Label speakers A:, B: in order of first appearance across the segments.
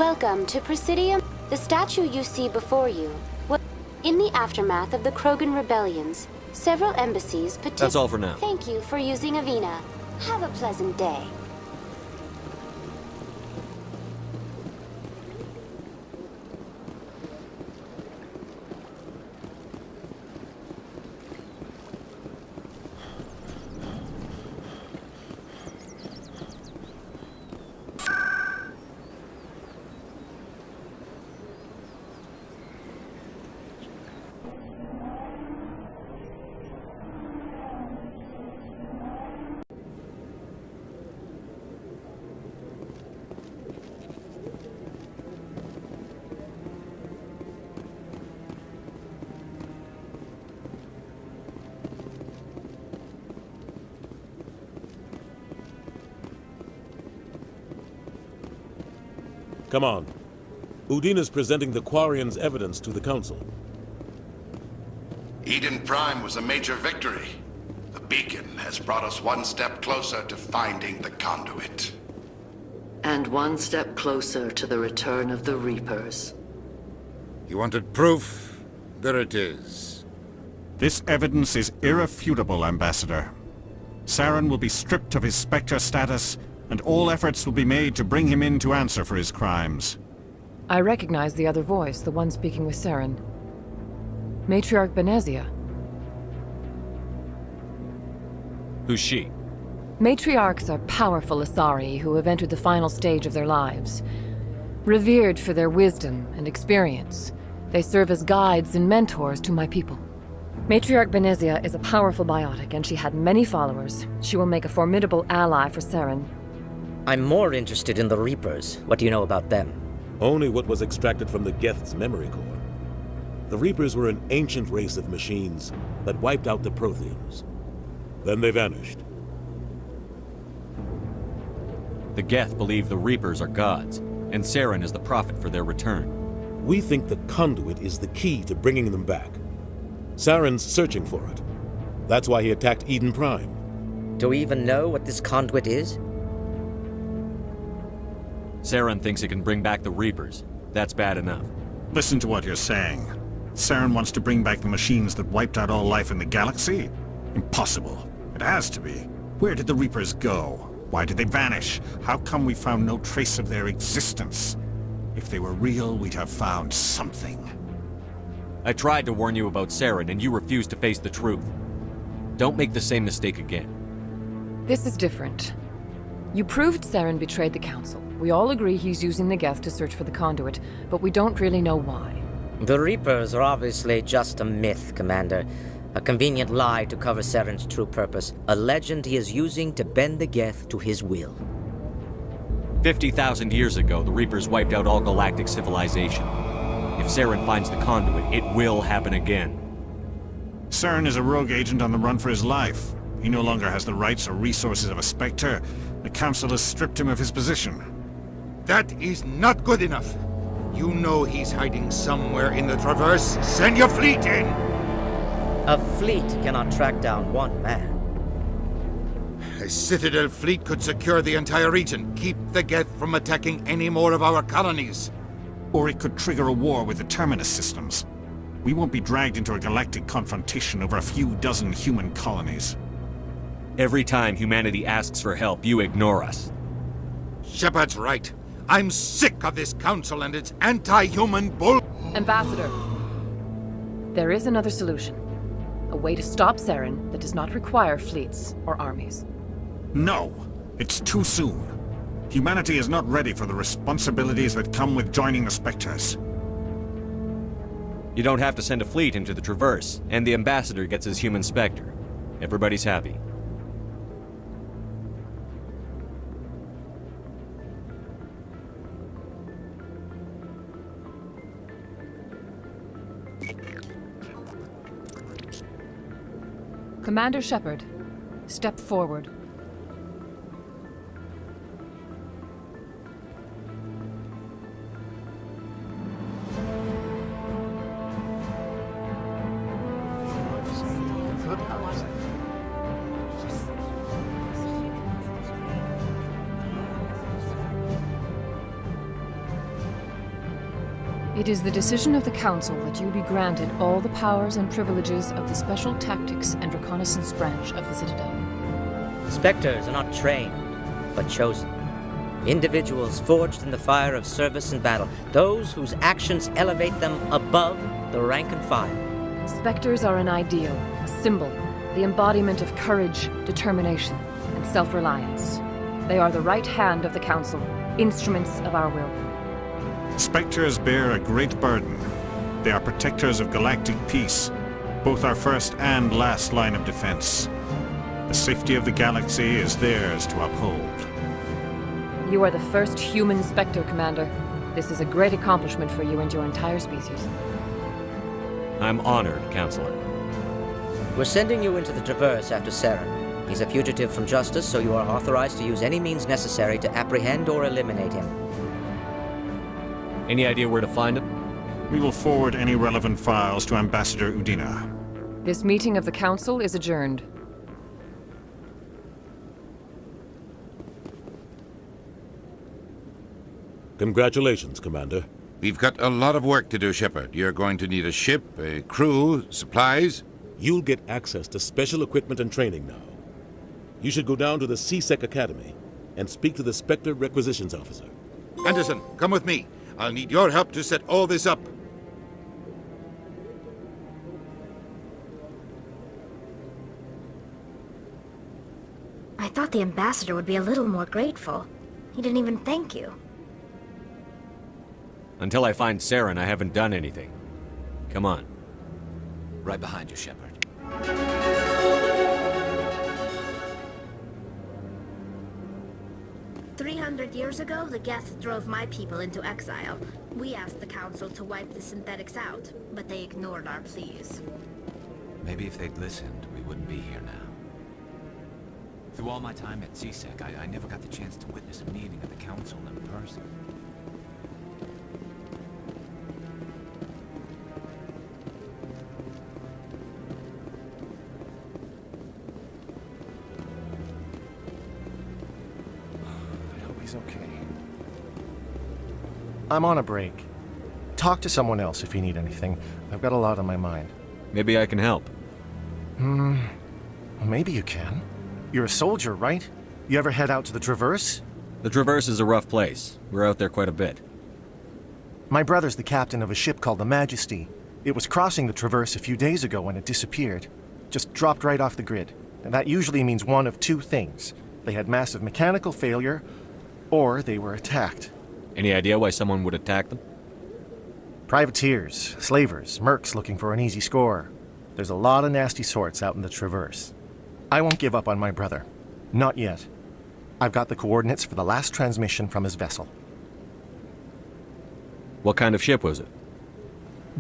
A: Welcome to Presidium. The statue you see before you. In the aftermath of the Krogan rebellions, several embassies
B: That's all for now.
A: Thank you for using Avina. Have a pleasant day.
C: Come on. Udina's presenting the Quarians' evidence to the Council.
D: Eden Prime was a major victory. The beacon has brought us one step closer to finding the conduit.
E: And one step closer to the return of the Reapers.
F: You wanted proof? There it is.
G: This evidence is irrefutable, Ambassador. Saren will be stripped of his Spectre status, and all efforts will be made to bring him in to answer for his crimes.
H: I recognize the other voice, the one speaking with Saren. Matriarch Benezia.
B: Who's she?
H: Matriarchs are powerful Asari who have entered the final stage of their lives. Revered for their wisdom and experience, they serve as guides and mentors to my people. Matriarch Benezia is a powerful biotic, and she had many followers. She will make a formidable ally for Saren.
I: I'm more interested in the Reapers. What do you know about them?
C: Only what was extracted from the Geth's memory core. The Reapers were an ancient race of machines that wiped out the Protheans. Then they vanished.
B: The Geth believe the Reapers are gods, and Saren is the prophet for their return.
C: We think the conduit is the key to bringing them back. Saren's searching for it. That's why he attacked Eden Prime.
I: Do we even know what this conduit is?
B: Saren thinks it can bring back the Reapers. That's bad enough.
G: Listen to what you're saying. Saren wants to bring back the machines that wiped out all life in the galaxy? Impossible. It has to be. Where did the Reapers go? Why did they vanish? How come we found no trace of their existence? If they were real, we'd have found something.
B: I tried to warn you about Saren, and you refused to face the truth. Don't make the same mistake again.
H: This is different. You proved Saren betrayed the Council. We all agree he's using the Geth to search for the conduit, but we don't really know why.
I: The Reapers are obviously just a myth, Commander. A convenient lie to cover Saren's true purpose. A legend he is using to bend the Geth to his will.
B: 50,000 years ago, the Reapers wiped out all galactic civilization. If Saren finds the conduit, it will happen again.
G: Saren is a rogue agent on the run for his life. He no longer has the rights or resources of a Spectre. The Council has stripped him of his position.
F: That is not good enough. You know he's hiding somewhere in the Traverse. Send your fleet in!
I: A fleet cannot track down one man.
F: A Citadel fleet could secure the entire region, keep the Geth from attacking any more of our colonies.
G: Or it could trigger a war with the Terminus systems. We won't be dragged into a galactic confrontation over a few dozen human colonies.
B: Every time humanity asks for help, you ignore us.
F: Shepard's right. I'm sick of this council and its anti-human bull...
H: Ambassador, there is another solution. A way to stop Saren that does not require fleets or armies.
G: No! It's too soon. Humanity is not ready for the responsibilities that come with joining the Spectres.
B: You don't have to send a fleet into the Traverse, and the Ambassador gets his human Spectre. Everybody's happy.
H: Commander Shepard, step forward. It is the decision of the Council that you be granted all the powers and privileges of the Special Tactics and Reconnaissance Branch of the Citadel.
I: Spectres are not trained, but chosen. Individuals forged in the fire of service and battle, those whose actions elevate them above the rank and file.
H: Spectres are an ideal, a symbol, the embodiment of courage, determination, and self-reliance. They are the right hand of the Council, instruments of our will.
G: Spectres bear a great burden. They are protectors of galactic peace, both our first and last line of defense. The safety of the galaxy is theirs to uphold.
H: You are the first human Spectre, Commander. This is a great accomplishment for you and your entire species.
B: I'm honored, Counselor.
I: We're sending you into the Traverse after Saren. He's a fugitive from justice, so you are authorized to use any means necessary to apprehend or eliminate him.
B: Any idea where to find him?
G: We will forward any relevant files to Ambassador Udina.
H: This meeting of the Council is adjourned.
C: Congratulations, Commander.
F: We've got a lot of work to do, Shepard. You're going to need a ship, a crew, supplies.
C: You'll get access to special equipment and training now. You should go down to the C-Sec Academy and speak to the Spectre Requisitions Officer.
F: Anderson, come with me. I'll need your help to set all this up.
J: I thought the ambassador would be a little more grateful. He didn't even thank you.
B: Until I find Saren, I haven't done anything. Come on.
K: Right behind you, Shepard.
J: 300 years ago, the Geth drove my people into exile. We asked the Council to wipe the synthetics out, but they ignored our pleas.
K: Maybe if they'd listened, we wouldn't be here now. Through all my time at C-Sec, I never got the chance to witness a meeting of the Council in person.
L: Okay. I'm on a break. Talk to someone else if you need anything. I've got a lot on my mind.
B: Maybe I can help.
L: Well, maybe you can. You're a soldier, right? You ever head out to the Traverse?
B: The Traverse is a rough place. We're out there quite a bit.
L: My brother's the captain of a ship called the Majesty. It was crossing the Traverse a few days ago when it disappeared. Just dropped right off the grid. And that usually means one of two things. They had massive mechanical failure, or they were attacked.
B: Any idea why someone would attack them?
L: Privateers, slavers, mercs looking for an easy score. There's a lot of nasty sorts out in the Traverse. I won't give up on my brother. Not yet. I've got the coordinates for the last transmission from his vessel.
B: What kind of ship was it?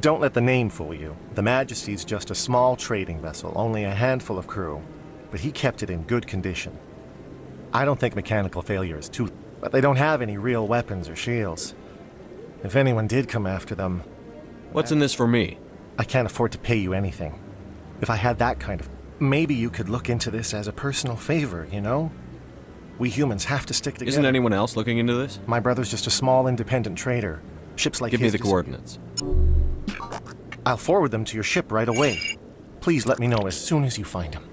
L: Don't let the name fool you. The Majesty's just a small trading vessel, only a handful of crew. But he kept it in good condition. I don't think mechanical failure is too... But they don't have any real weapons or shields. If anyone did come after them...
B: What's in this for me?
L: I can't afford to pay you anything. If I had that kind of... Maybe you could look into this as a personal favor, you know? We humans have to stick together.
B: Isn't anyone else looking into this?
L: My brother's just a small independent trader. Ships like
B: Give me
L: his
B: the coordinates.
L: I'll forward them to your ship right away. Please let me know as soon as you find them.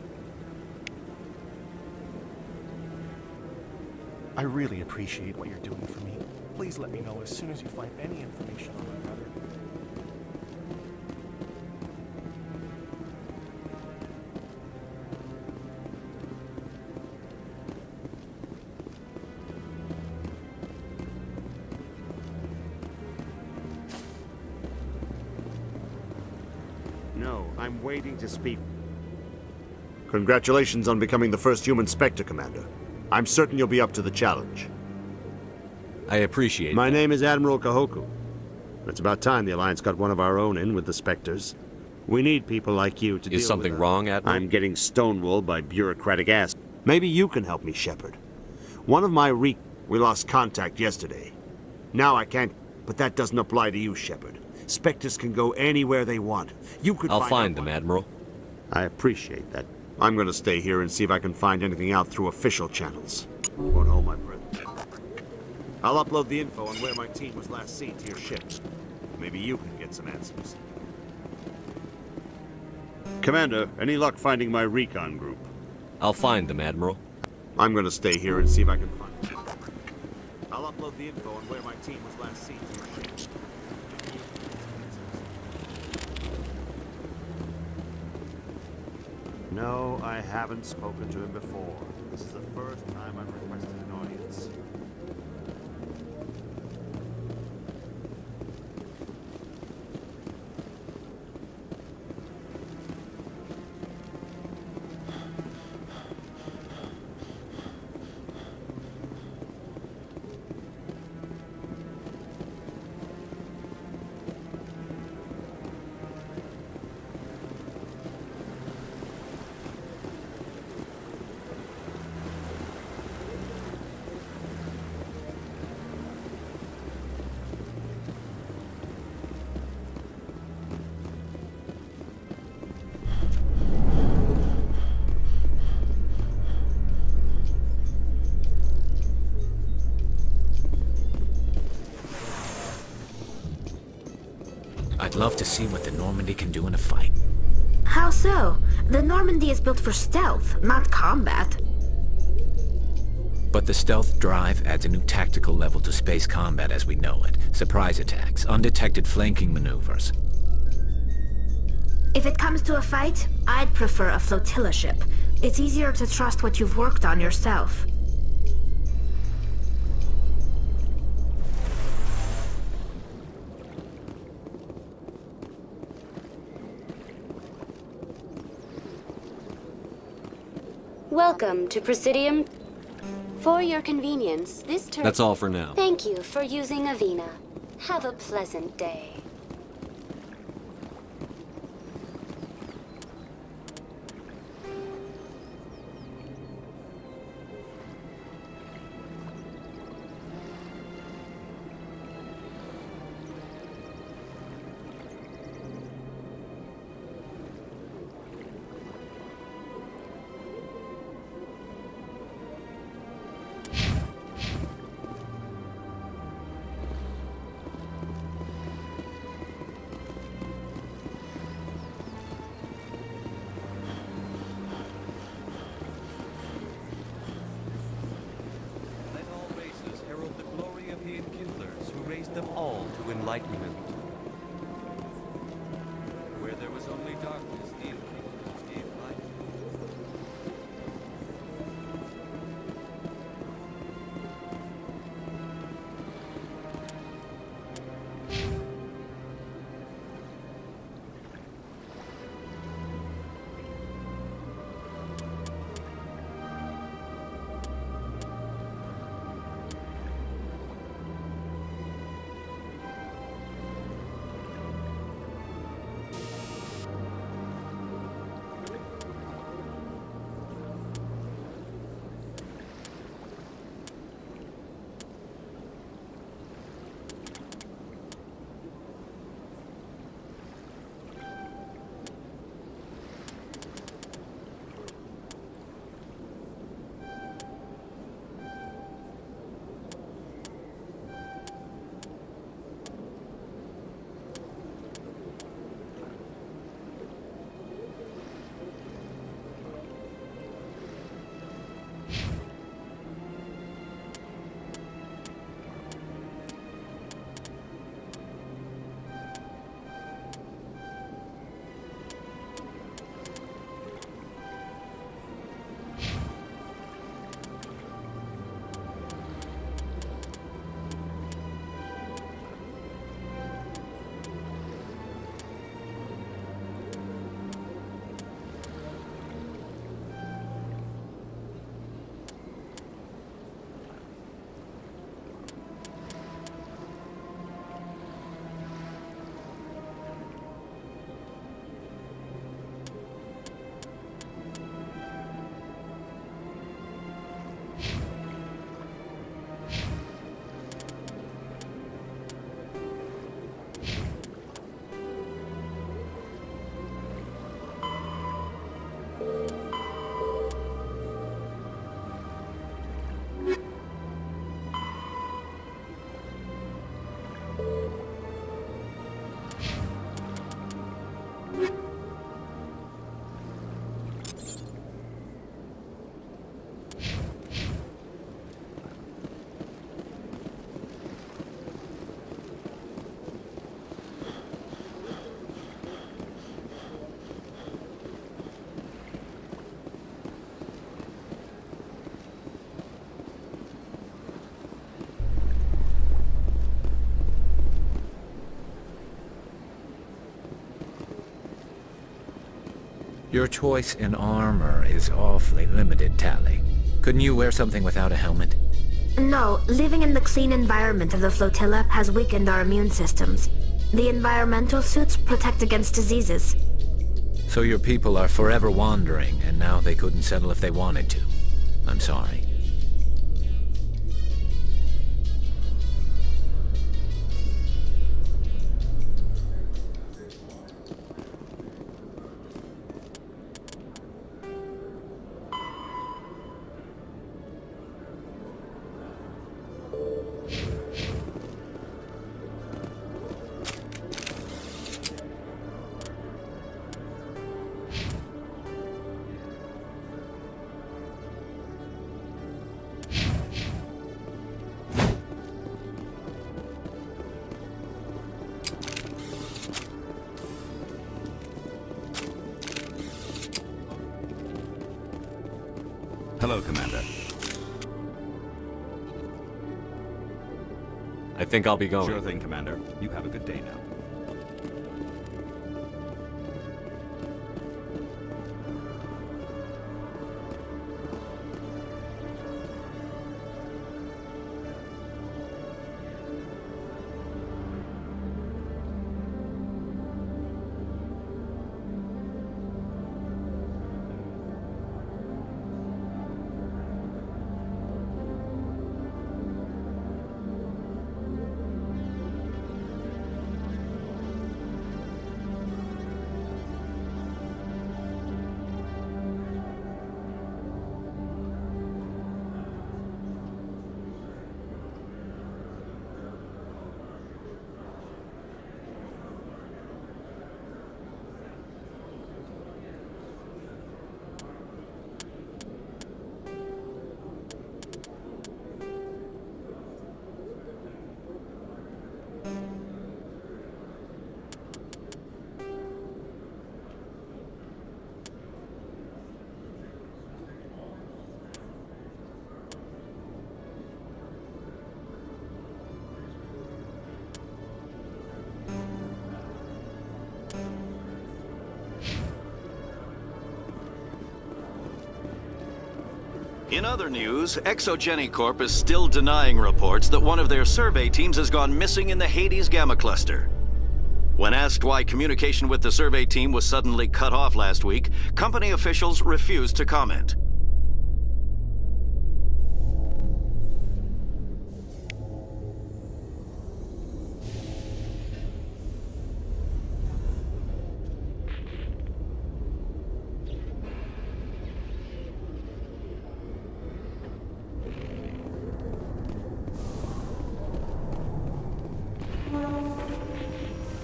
L: I really appreciate what you're doing for me. Please let me know as soon as you find any information on my brother.
M: No, I'm waiting to speak. Congratulations on becoming the first human Spectre, Commander. I'm certain you'll be up to the challenge.
B: I appreciate it.
M: My name is Admiral Kahoku. It's about time the Alliance got one of our own in with the Spectres. We need people like you to deal with
B: Is something
M: them.
B: wrong, Admiral?
M: I'm getting stonewalled by bureaucratic ass. Maybe you can help me, Shepard. One of my we lost contact yesterday. Now I can't, but that doesn't apply to you, Shepard. Spectres can go anywhere they want. You could
B: I'll find them, Admiral.
M: I appreciate that. I'm going to stay here and see if I can find anything out through official channels. Won't hold my breath. I'll upload the info on where my team was last seen to your ship. Maybe you can get some answers. Commander, any luck finding my recon group?
B: I'll find them, Admiral.
M: I'm gonna stay here and see if I can find them. I'll upload the info on where my team was last seen. No, I haven't spoken to him before. This is the first time I've requested an audience.
K: I'd love to see what the Normandy can do in a fight.
J: How so? The Normandy is built for stealth, not combat.
K: But the stealth drive adds a new tactical level to space combat as we know it. Surprise attacks, undetected flanking maneuvers.
J: If it comes to a fight, I'd prefer a flotilla ship. It's easier to trust what you've worked on yourself.
A: Welcome to Presidium. For your convenience, this turn...
B: That's all for now.
A: Thank you for using Avena. Have a pleasant day.
N: Them all to enlightenment. Where there was only darkness, the Enkindlers gave light.
K: Your choice in armor is awfully limited, Tally. Couldn't you wear something without a helmet?
J: No, living in the clean environment of the flotilla has weakened our immune systems. The environmental suits protect against diseases.
K: So your people are forever wandering, and now they couldn't settle if they wanted to. I'm sorry.
O: Hello, Commander.
B: I think I'll be going.
O: Sure thing, Commander. You have a good day now.
P: In other news, Exogenicorp is still denying reports that one of their survey teams has gone missing in the Hades Gamma Cluster. When asked why communication with the survey team was suddenly cut off last week, company officials refused to comment.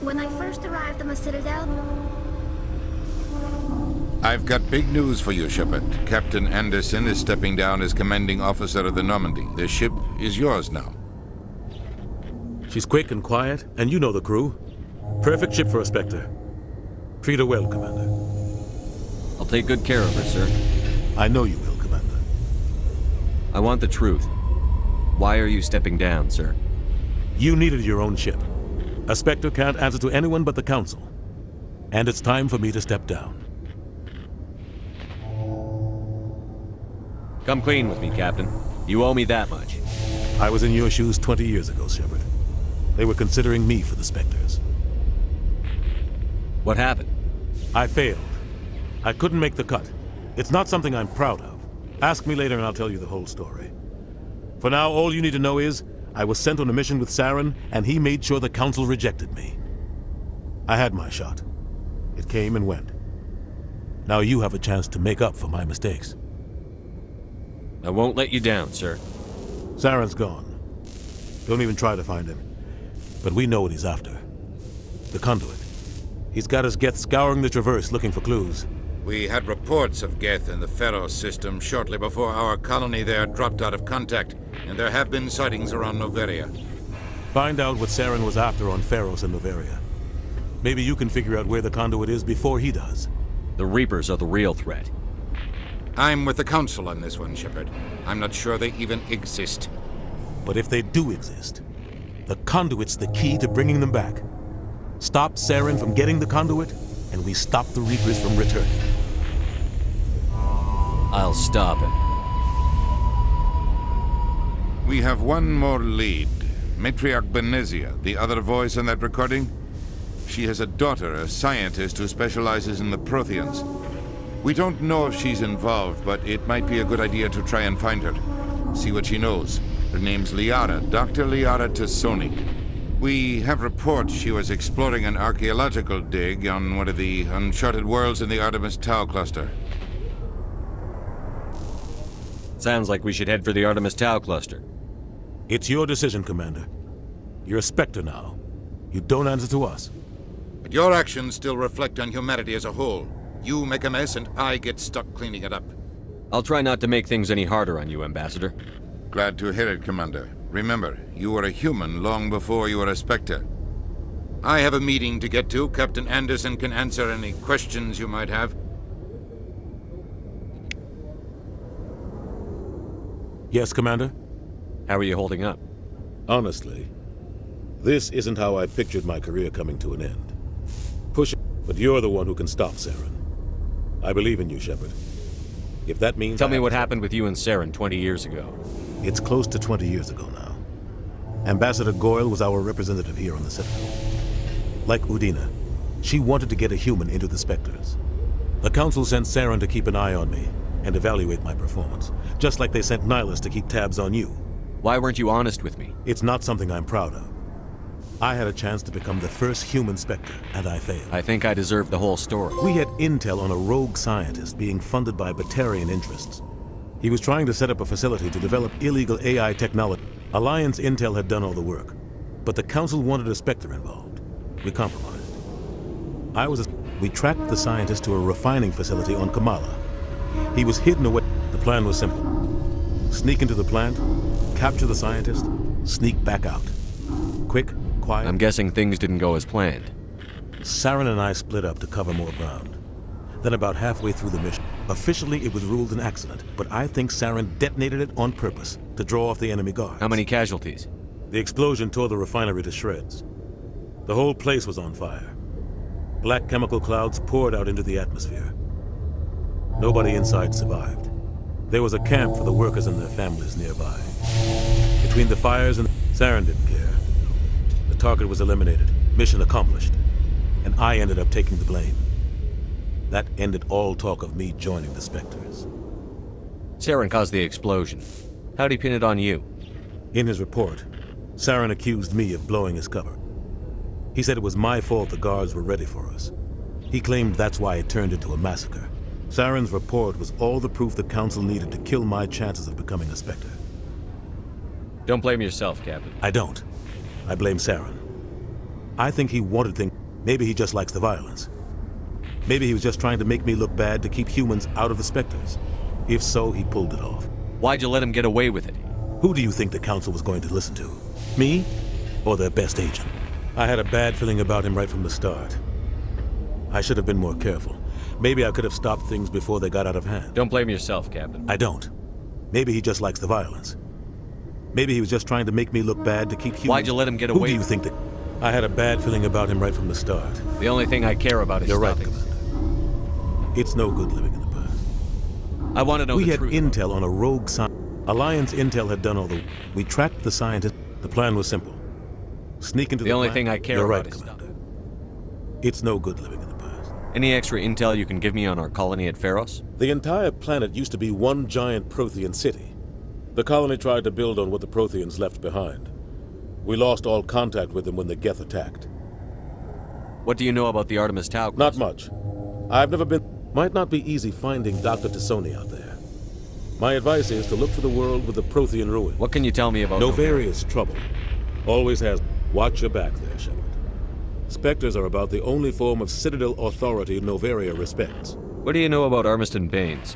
J: When I first arrived on the Citadel,
F: I've got big news for you, Shepard. Captain Anderson is stepping down as commanding officer of the Normandy. The ship is yours now.
C: She's quick and quiet, and you know the crew. Perfect ship for a Spectre. Treat her well, Commander.
B: I'll take good care of her, sir.
C: I know you will, Commander.
B: I want the truth. Why are you stepping down, sir?
C: You needed your own ship. A Spectre can't answer to anyone but the Council. And it's time for me to step down.
B: Come clean with me, Captain. You owe me that much.
C: I was in your shoes 20 years ago, Shepard. They were considering me for the Spectres.
B: What happened?
C: I failed. I couldn't make the cut. It's not something I'm proud of. Ask me later and I'll tell you the whole story. For now, all you need to know is, I was sent on a mission with Saren, and he made sure the Council rejected me. I had my shot. It came and went. Now you have a chance to make up for my mistakes.
B: I won't let you down, sir.
C: Saren's gone. Don't even try to find him. But we know what he's after. The conduit. He's got his Geth scouring the Traverse looking for clues.
F: We had reports of Geth in the Pharaoh system shortly before our colony there dropped out of contact, and there have been sightings around Noveria.
C: Find out what Saren was after on Pharos and Noveria. Maybe you can figure out where the conduit is before he does.
B: The Reapers are the real threat.
F: I'm with the Council on this one, Shepard. I'm not sure they even exist.
C: But if they do exist, the conduit's the key to bringing them back. Stop Saren from getting the conduit, and we stop the Reapers from returning.
B: I'll stop him.
F: We have one more lead. Matriarch Benezia, the other voice in that recording. She has a daughter, a scientist who specializes in the Protheans. We don't know if she's involved, but it might be a good idea to try and find her. See what she knows. Her name's Liara, Dr. Liara Tassoni. We have reports she was exploring an archaeological dig on one of the uncharted worlds in the Artemis Tau cluster.
B: Sounds like we should head for the Artemis Tau cluster.
C: It's your decision, Commander. You're a Spectre now. You don't answer to us.
F: But your actions still reflect on humanity as a whole. You make a mess and I get stuck cleaning it up.
B: I'll try not to make things any harder on you, Ambassador.
F: Glad to hear it, Commander. Remember, you were a human long before you were a Spectre. I have a meeting to get to. Captain Anderson can answer any questions you might have.
C: Yes, Commander?
B: How are you holding up?
C: Honestly, this isn't how I pictured my career coming to an end. Push it, but you're the one who can stop Saren. I believe in you, Shepard. If that means...
B: Tell me what happened with you and Saren 20 years ago.
C: It's close to 20 years ago now. Ambassador Goyle was our representative here on the Citadel. Like Udina, she wanted to get a human into the Spectres. The Council sent Saren to keep an eye on me and evaluate my performance, just like they sent Nihilus to keep tabs on you.
B: Why weren't you honest with me?
C: It's not something I'm proud of. I had a chance to become the first human Spectre, and I failed.
B: I think I deserve the whole story.
C: We had intel on a rogue scientist being funded by Batarian interests. He was trying to set up a facility to develop illegal AI technology. Alliance intel had done all the work, but the Council wanted a Spectre involved. We compromised. We tracked the scientist to a refining facility on Kamala. He was hidden away. The plan was simple. Sneak into the plant, capture the scientist, sneak back out. Quick, quiet.
B: I'm guessing things didn't go as planned.
C: Saren and I split up to cover more ground. Then about halfway through the mission, officially it was ruled an accident, but I think Saren detonated it on purpose to draw off the enemy guards.
B: How many casualties?
C: The explosion tore the refinery to shreds. The whole place was on fire. Black chemical clouds poured out into the atmosphere. Nobody inside survived. There was a camp for the workers and their families nearby. Between the fires and... Saren didn't care. The target was eliminated, mission accomplished, and I ended up taking the blame. That ended all talk of me joining the Spectres.
B: Saren caused the explosion. How'd he pin it on you?
C: In his report, Saren accused me of blowing his cover. He said it was my fault the guards were ready for us. He claimed that's why it turned into a massacre. Saren's report was all the proof the Council needed to kill my chances of becoming a Spectre.
B: Don't blame yourself, Captain.
C: I don't. I blame Saren. I think he wanted things. Maybe he just likes the violence. Maybe he was just trying to make me look bad to keep humans out of the Spectres. If so, he pulled it off.
B: Why'd you let him get away with it?
C: Who do you think the Council was going to listen to? Me? Or their best agent? I had a bad feeling about him right from the start. I should have been more careful. Maybe I could have stopped things before they got out of hand.
B: Don't blame yourself, Captain.
C: I don't. Maybe he just likes the violence. Maybe he was just trying to make me look bad to keep humans...
B: Why'd you let him get away?
C: Who do you think that... I had a bad feeling about him right from the start.
B: The only thing I care about is
C: You're right,
B: stopping.
C: Commander. It's no good living in the past.
B: I want to know the truth.
C: We had intel on a rogue scientist. Alliance intel had done all the... We tracked the scientist. The plan was simple. Sneak into the
B: only
C: plant.
B: thing I care
C: You're
B: about
C: right,
B: is
C: Commander. It's no good living in the past.
B: Any extra intel you can give me on our colony at Pharos?
C: The entire planet used to be one giant Prothean city. The colony tried to build on what the Protheans left behind. We lost all contact with them when the Geth attacked.
B: What do you know about the Artemis Tau cluster?
C: Not much. I've never been... Might not be easy finding Dr. Tassoni out there. My advice is to look for the world with the Prothean ruin.
B: What can you tell me about
C: Novaria's trouble. Always has... Watch your back there, Shepard. Spectres are about the only form of Citadel authority Novaria respects.
B: What do you know about Armiston Baines?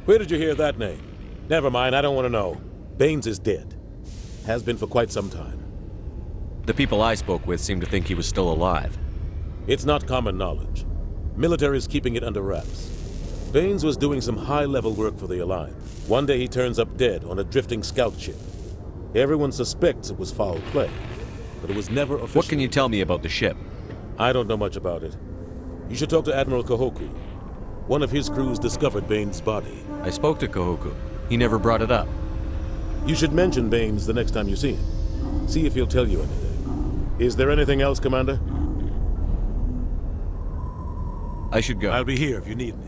C: Where did you hear that name? Never mind, I don't want to know. Baines is dead. Has been for quite some time.
B: The people I spoke with seem to think he was still alive.
C: It's not common knowledge. Military's keeping it under wraps. Baines was doing some high-level work for the Alliance. One day he turns up dead on a drifting scout ship. Everyone suspects it was foul play, but it was never official.
B: What can you tell me about the ship?
C: I don't know much about it. You should talk to Admiral Kahoku. One of his crews discovered Bane's body.
B: I spoke to Kahoku. He never brought it up.
C: You should mention Baines the next time you see him. See if he'll tell you anything. Is there anything else, Commander?
B: I should go.
C: I'll be here if you need me.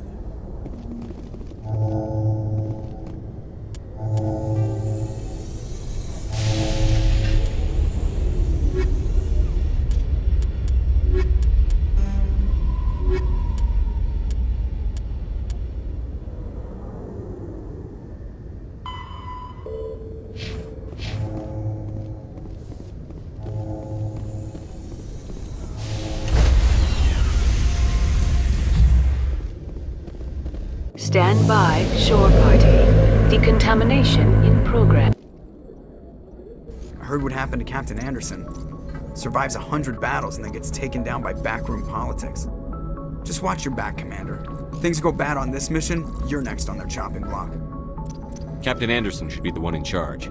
Q: Stand by, shore party. Decontamination in progress.
R: I heard what happened to Captain Anderson. Survives 100 battles and then gets taken down by backroom politics. Just watch your back, Commander. If things go bad on this mission, you're next on their chopping block.
B: Captain Anderson should be the one in charge.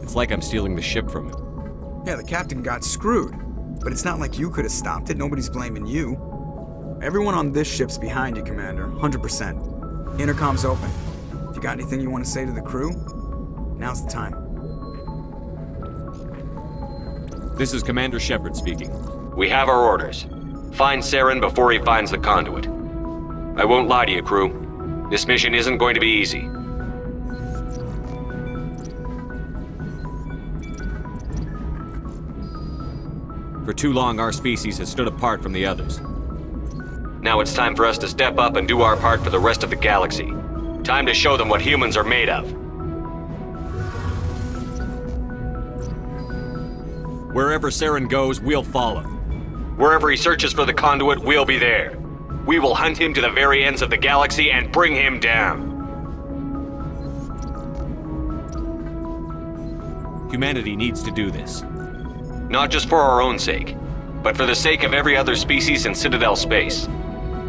B: It's like I'm stealing the ship from him.
R: Yeah, the captain got screwed. But it's not like you could have stopped it. Nobody's blaming you. Everyone on this ship's behind you, Commander. 100%. Intercom's open. If you got anything you want to say to the crew, now's the time.
B: This is Commander Shepard speaking.
S: We have our orders. Find Saren before he finds the conduit. I won't lie to you, crew. This mission isn't going to be easy.
B: For too long, our species has stood apart from the others.
S: Now it's time for us to step up and do our part for the rest of the galaxy. Time to show them what humans are made of.
B: Wherever Saren goes, we'll follow.
S: Wherever he searches for the conduit, we'll be there. We will hunt him to the very ends of the galaxy and bring him down.
B: Humanity needs to do this.
S: Not just for our own sake, but for the sake of every other species in Citadel space.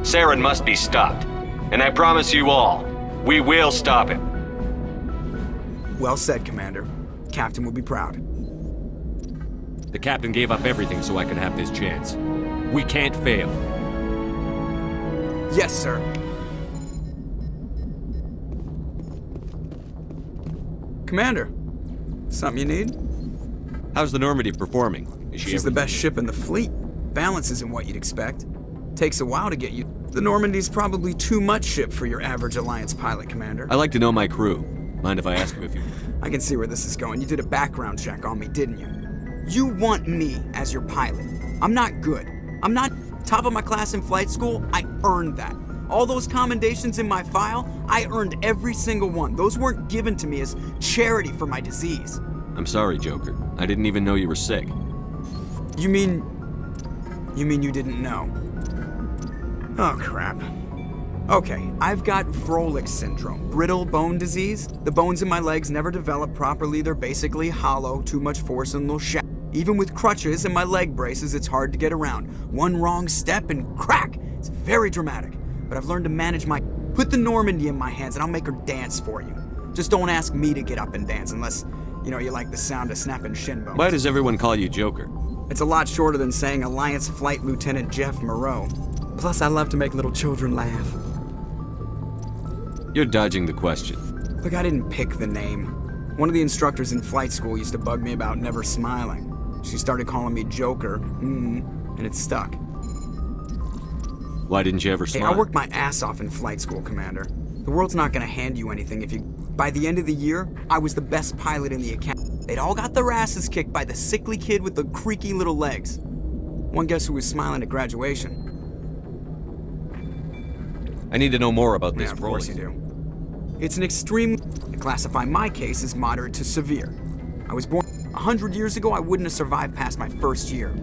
S: Saren must be stopped. And I promise you all, we will stop him.
R: Well said, Commander. Captain will be proud.
B: The captain gave up everything so I could have this chance. We can't fail.
R: Yes, sir. Commander, something you need?
B: How's the Normandy performing? Is
R: She's the best ship in the fleet. Balance isn't what you'd expect. Takes a while to get you. The Normandy's probably too much ship for your average Alliance pilot, Commander.
B: I like to know my crew. Mind if I ask you a few?
R: I can see where this is going. You did a background check on me, didn't you? You want me as your pilot. I'm not good. I'm not top of my class in flight school. I earned that. All those commendations in my file, I earned every single one. Those weren't given to me as charity for my disease.
B: I'm sorry, Joker. I didn't even know you were sick.
R: You mean you didn't know? Oh, crap. Okay, I've got Vrolik syndrome, brittle bone disease. The bones in my legs never develop properly. They're basically hollow, too much force and they'll shatter. Even with crutches and my leg braces, it's hard to get around. One wrong step and crack! It's very dramatic. But I've learned to manage my... Put the Normandy in my hands and I'll make her dance for you. Just don't ask me to get up and dance unless, you like the sound of snapping shin bones.
B: Why does everyone call you Joker?
R: It's a lot shorter than saying Alliance Flight Lieutenant Jeff Moreau. Plus, I love to make little children laugh.
B: You're dodging the question.
R: Look, I didn't pick the name. One of the instructors in flight school used to bug me about never smiling. She started calling me Joker, and it stuck.
B: Why didn't you ever smile?
R: Hey, I worked my ass off in flight school, Commander. The world's not gonna hand you anything if you... By the end of the year, I was the best pilot in the academy. They'd all got their asses kicked by the sickly kid with the creaky little legs. One guess who was smiling at graduation?
B: I need to know more about this.
R: Yeah, of course you do. It's an extreme... I classify my case as moderate to severe. I was born 100 years ago. I wouldn't have survived past my first year.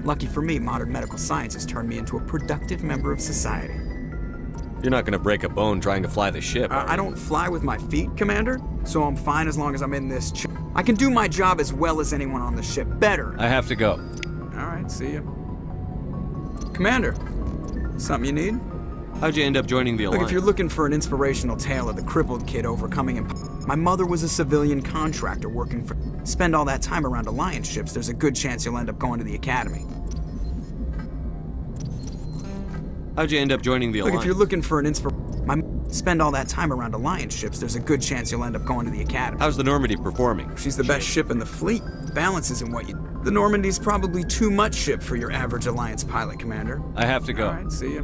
R: Lucky for me, modern medical science has turned me into a productive member of society.
B: You're not gonna break a bone trying to fly the ship.
R: I don't fly with my feet, Commander, so I'm fine as long as I'm in this I can do my job as well as anyone on the ship. Better.
B: I have to go.
R: All right, see ya. Commander, something you need?
B: How'd you end up joining the Alliance?
R: Look, if you're looking for an inspirational tale of the crippled kid overcoming my mother was a civilian contractor working for... Spend all that time around Alliance ships, there's a good chance you'll end up going to the Academy.
B: How'd you end up joining the
R: Look,
B: Alliance?
R: if you're looking for an spend all that time around Alliance ships, there's a good chance you'll end up going to the Academy.
B: How's the Normandy performing?
R: She's the best ship in the fleet. Balance isn't what you... The Normandy's probably too much ship for your average Alliance pilot, Commander.
B: I have to go.
R: All right, see ya.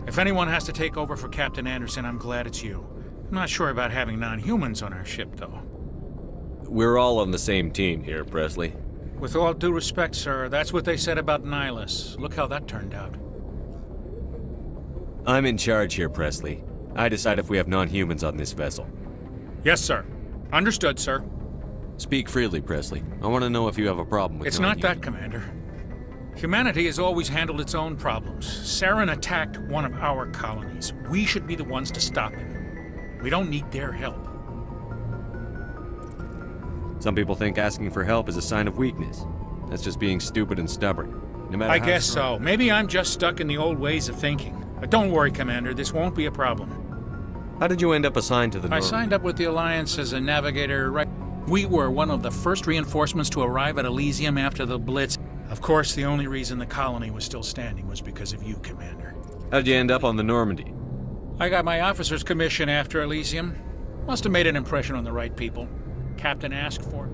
T: If anyone has to take over for Captain Anderson, I'm glad it's you. I'm not sure about having non-humans on our ship, though.
B: We're all on the same team here, Presley.
T: With all due respect, sir, that's what they said about Nihilus. Look how that turned out.
B: I'm in charge here, Presley. I decide if we have non-humans on this vessel.
T: Yes, sir. Understood, sir.
B: Speak freely, Presley. I want to know if you have a problem with
T: It's not that, Commander. Humanity has always handled its own problems. Saren attacked one of our colonies. We should be the ones to stop him. We don't need their help.
B: Some people think asking for help is a sign of weakness. That's just being stupid and stubborn. No matter
T: I
B: how
T: guess
B: strong-
T: so. Maybe I'm just stuck in the old ways of thinking. But don't worry, Commander. This won't be a problem.
B: How did you end up assigned to the
T: I
B: Normandy?
T: signed up with the Alliance as a navigator right... We were one of the first reinforcements to arrive at Elysium after the Blitz. Of course, the only reason the colony was still standing was because of you, Commander.
B: How'd you end up on the Normandy?
T: I got my officer's commission after Elysium. Must have made an impression on the right people. Captain asked for it.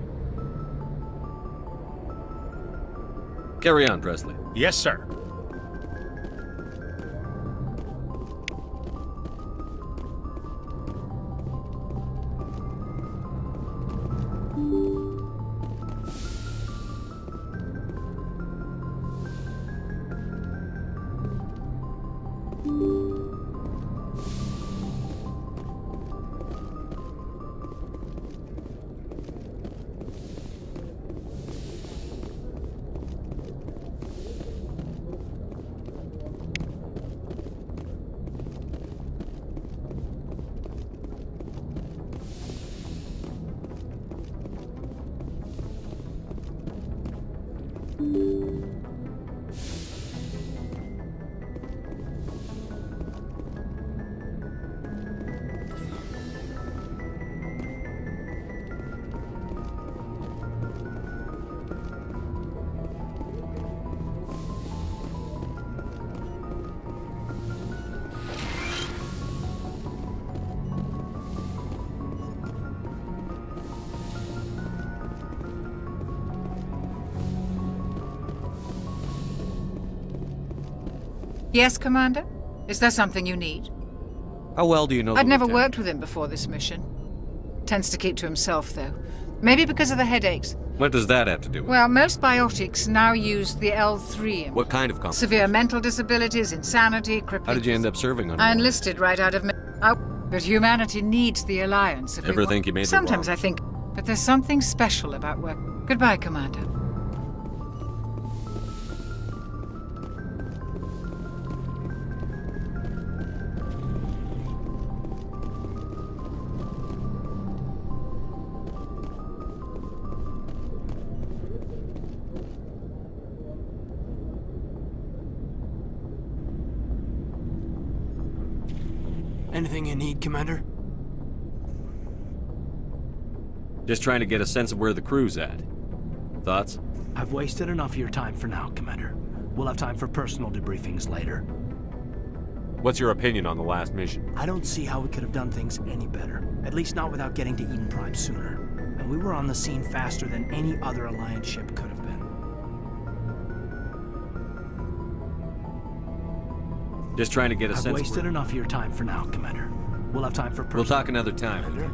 B: Carry on, Presley.
T: Yes, sir.
U: Yes, Commander? Is there something you need?
B: How well do you know
U: I'd
B: the
U: never
B: lieutenant?
U: worked with him before this mission. Tends to keep to himself, though. Maybe because of the headaches.
B: What does that have to do with it?
U: Well, most biotics now use the L3.
B: What kind of complications?
U: Severe mental disabilities, insanity, crippling...
B: How did you end up serving on
U: I
B: board?
U: enlisted right out of... But humanity needs the Alliance. If we
B: Ever
U: want-
B: think you made the
U: Sometimes
B: wrong-
U: I think... But there's something special about work. Goodbye, Commander.
V: Anything you need, Commander?
B: Just trying to get a sense of where the crew's at. Thoughts?
V: I've wasted enough of your time for now, Commander. We'll have time for personal debriefings later.
B: What's your opinion on the last mission?
V: I don't see how we could have done things any better. At least not without getting to Eden Prime sooner. And we were on the scene faster than any other Alliance ship could have been.
B: Just trying to get a
V: I've
B: sense
V: wasted
B: of where...
V: enough of your time for now, Commander. We'll have time for personal...
B: We'll talk another time.
V: Commander?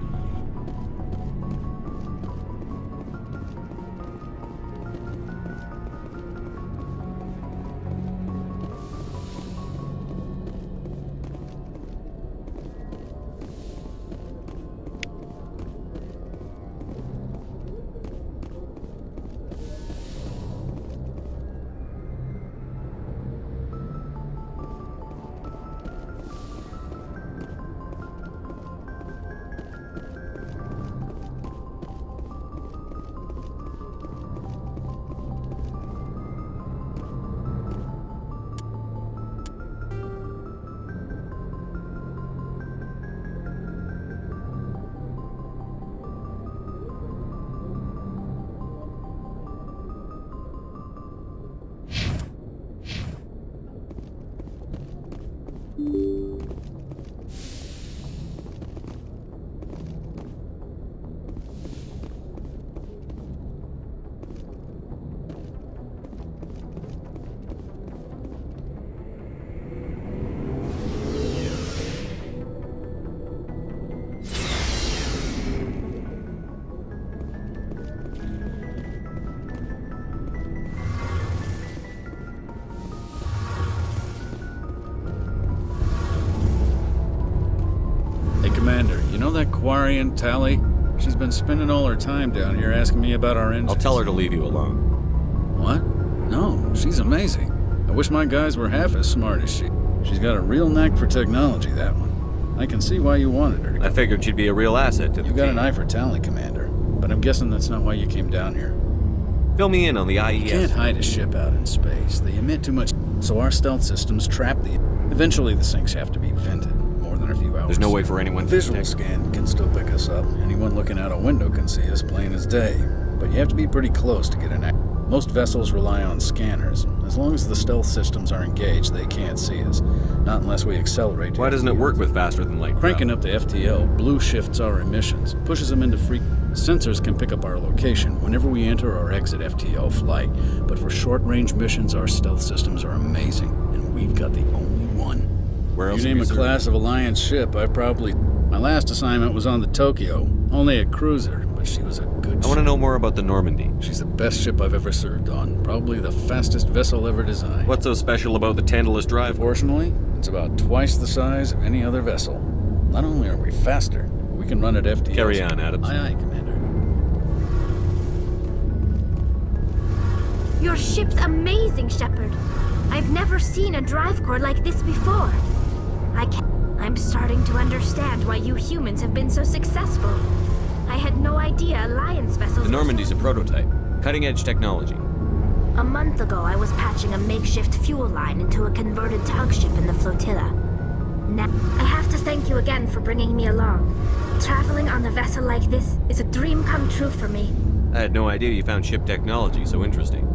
D: Quarian, Tally. She's been spending all her time down here asking me about our engines.
B: I'll tell her to leave you alone.
D: What? No, she's amazing. I wish my guys were half as smart as she. She's got a real knack for technology, that one. I can see why you wanted her to go.
B: I figured she'd be a real asset to the
D: You got
B: team.
D: an eye for talent, Commander. But I'm guessing that's not why you came down here.
B: Fill me in on the IES.
D: You can't hide a ship out in space. They emit too much, so our stealth systems trap the... Eventually the sinks have to be vented. More than a few hours.
B: There's no way for anyone to
D: Visual
B: detect.
D: scan can still pick us up. Anyone looking out a window can see us plain as day. But you have to be pretty close to get an... Most vessels rely on scanners. As long as the stealth systems are engaged, they can't see us. Not unless we accelerate.
B: Why doesn't it work with faster than light?
D: Cranking up the FTL blue shifts our emissions, pushes them into free... Sensors can pick up our location whenever we enter or exit FTL flight. But for short-range missions, our stealth systems are amazing. And we've got the only one.
B: Where else?
D: You name a class of Alliance ship, I probably... My last assignment was on the Tokyo. Only a cruiser, but she was a good
B: I want to know more about the Normandy.
D: She's the best ship I've ever served on. Probably the fastest vessel ever designed.
B: What's so special about the Tantalus drive?
D: Proportionally, it's about twice the size of any other vessel. Not only are we faster, we can run at FTL.
B: Carry on, Adams.
D: Aye, aye, Commander.
J: Your ship's amazing, Shepard. I've never seen a drive core like this before. I'm starting to understand why you humans have been so successful. I had no idea Alliance vessels...
B: The Normandy's a prototype. Cutting-edge technology.
J: A month ago, I was patching a makeshift fuel line into a converted tug ship in the flotilla. Now, I have to thank you again for bringing me along. Traveling on a vessel like this is a dream come true for me.
B: I had no idea you found ship technology so interesting.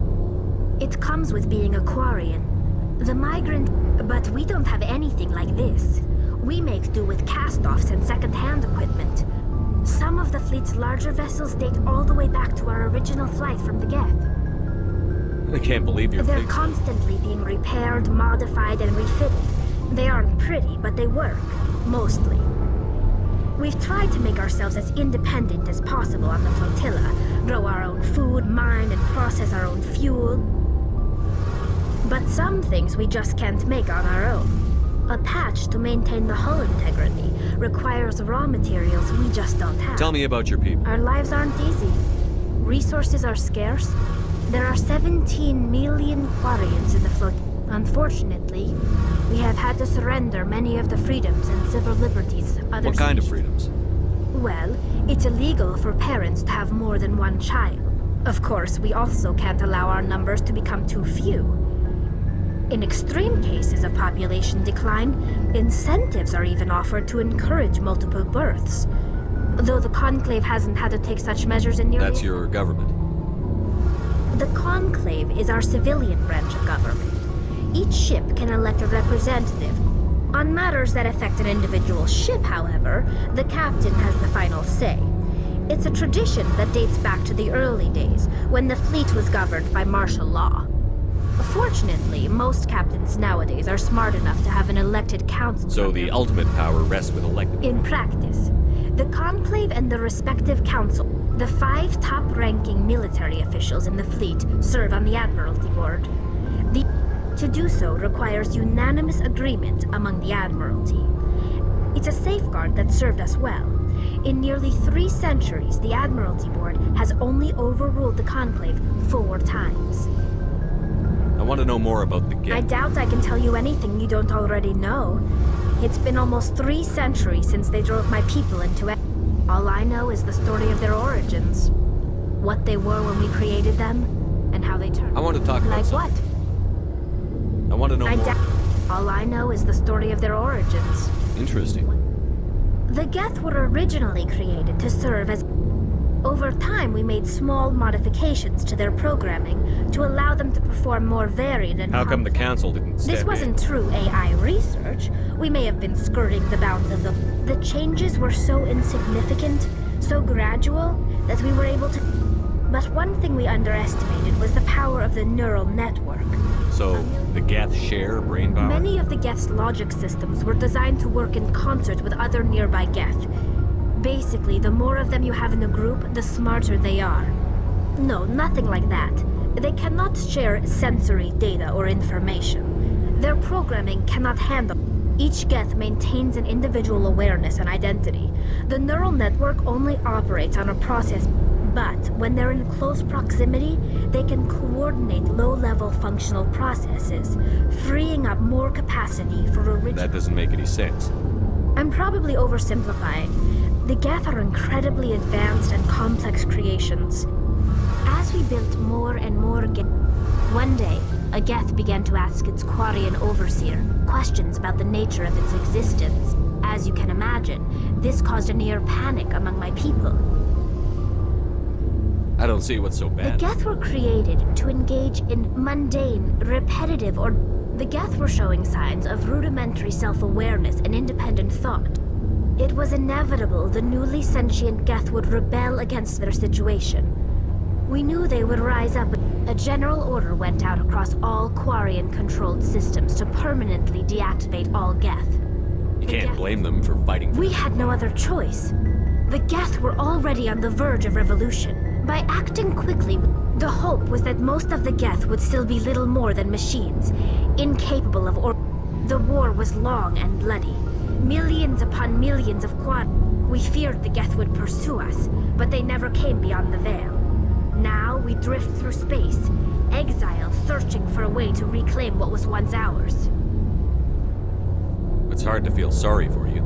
J: It comes with being a Quarian. The migrant... But we don't have anything like this. We make do with cast-offs and second-hand equipment. Some of the fleet's larger vessels date all the way back to our original flight from the Geth.
B: I can't believe your
J: They're
B: fleet's...
J: constantly being repaired, modified, and refitted. They aren't pretty, but they work. Mostly. We've tried to make ourselves as independent as possible on the flotilla. Grow our own food, mine, and process our own fuel. But some things we just can't make on our own. A patch to maintain the hull integrity requires raw materials we just don't have.
B: Tell me about your people.
J: Our lives aren't easy. Resources are scarce. There are 17 million Quarians in the float. Unfortunately, we have had to surrender many of the freedoms and civil liberties others...
B: What kind of freedoms?
J: Well, it's illegal for parents to have more than one child. Of course, we also can't allow our numbers to become too few. In extreme cases of population decline, incentives are even offered to encourage multiple births. Though the Conclave hasn't had to take such measures in nearly...
B: That's your government.
J: The Conclave is our civilian branch of government. Each ship can elect a representative. On matters that affect an individual ship, however, the captain has the final say. It's a tradition that dates back to the early days, when the fleet was governed by martial law. Fortunately, most captains nowadays are smart enough to have an elected council.
B: So the ultimate power rests with elected...
J: In practice, the Conclave and the respective council, the 5 top-ranking military officials in the fleet, serve on the Admiralty Board. To do so requires unanimous agreement among the Admiralty. It's a safeguard that served us well. In nearly 3 centuries, the Admiralty Board has only overruled the Conclave 4 times.
B: I want to know more about the Geth.
J: I doubt I can tell you anything you don't already know. It's been almost 3 centuries since they drove my people into it. All I know is the story of their origins. What they were when we created them, and how they turned.
B: I want to talk about
J: Like
B: something.
J: what?
B: I want to know more.
J: All I know is the story of their origins.
B: Interesting.
J: The Geth were originally created to serve as... Over time, we made small modifications to their programming to allow them to perform more varied and...
B: How come the Council didn't step
J: This wasn't true AI research. We may have been skirting the bounds of the changes were so insignificant, so gradual, that we were able to... But one thing we underestimated was the power of the neural network.
B: So, the Geth share brain power?
J: Many of the Geth's logic systems were designed to work in concert with other nearby Geth. Basically, the more of them you have in a group, the smarter they are. No, nothing like that. They cannot share sensory data or information. Their programming cannot handle. Each Geth maintains an individual awareness and identity, The neural network only operates on a process, but when they're in close proximity, they can coordinate low-level functional processes, freeing up more capacity for original...
B: That doesn't make any sense.
J: I'm probably oversimplifying. The Geth are incredibly advanced and complex creations. As we built more and more Geth, one day, a Geth began to ask its Quarian overseer questions about the nature of its existence. As you can imagine, this caused a near panic among my people.
B: I don't see what's so
J: The
B: bad.
J: Geth were created to engage in mundane, repetitive, or... The Geth were showing signs of rudimentary self-awareness and independent thought. It was inevitable the newly sentient Geth would rebel against their situation. We knew they would rise up. A general order went out across all Quarian-controlled systems to permanently deactivate all Geth.
B: You can't blame them for fighting for
J: We had no other choice. The Geth were already on the verge of revolution. By acting quickly, the hope was that most of the Geth would still be little more than machines, incapable of The war was long and bloody. Millions upon millions of We feared the Geth would pursue us, but they never came beyond the veil. Now we drift through space, exile searching for a way to reclaim what was once ours.
B: It's hard to feel sorry for you.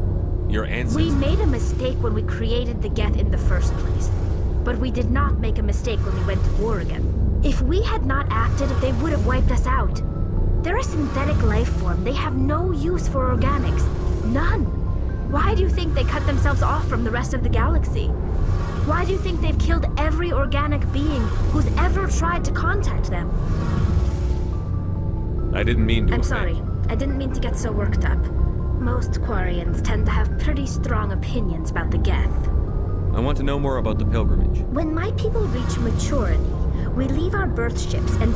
B: Your ancestors...
J: We made a mistake when we created the Geth in the first place. But we did not make a mistake when we went to war again. If we had not acted, they would have wiped us out. They're a synthetic life form. They have no use for organics. None. Why do you think they cut themselves off from the rest of the galaxy? Why do you think they've killed every organic being who's ever tried to contact them?
B: I didn't mean to
J: I'm
B: offend.
J: sorry. I didn't mean to get so worked up. Most Quarians tend to have pretty strong opinions about the Geth.
B: I want to know more about the pilgrimage.
J: When my people reach maturity, we leave our birth ships and...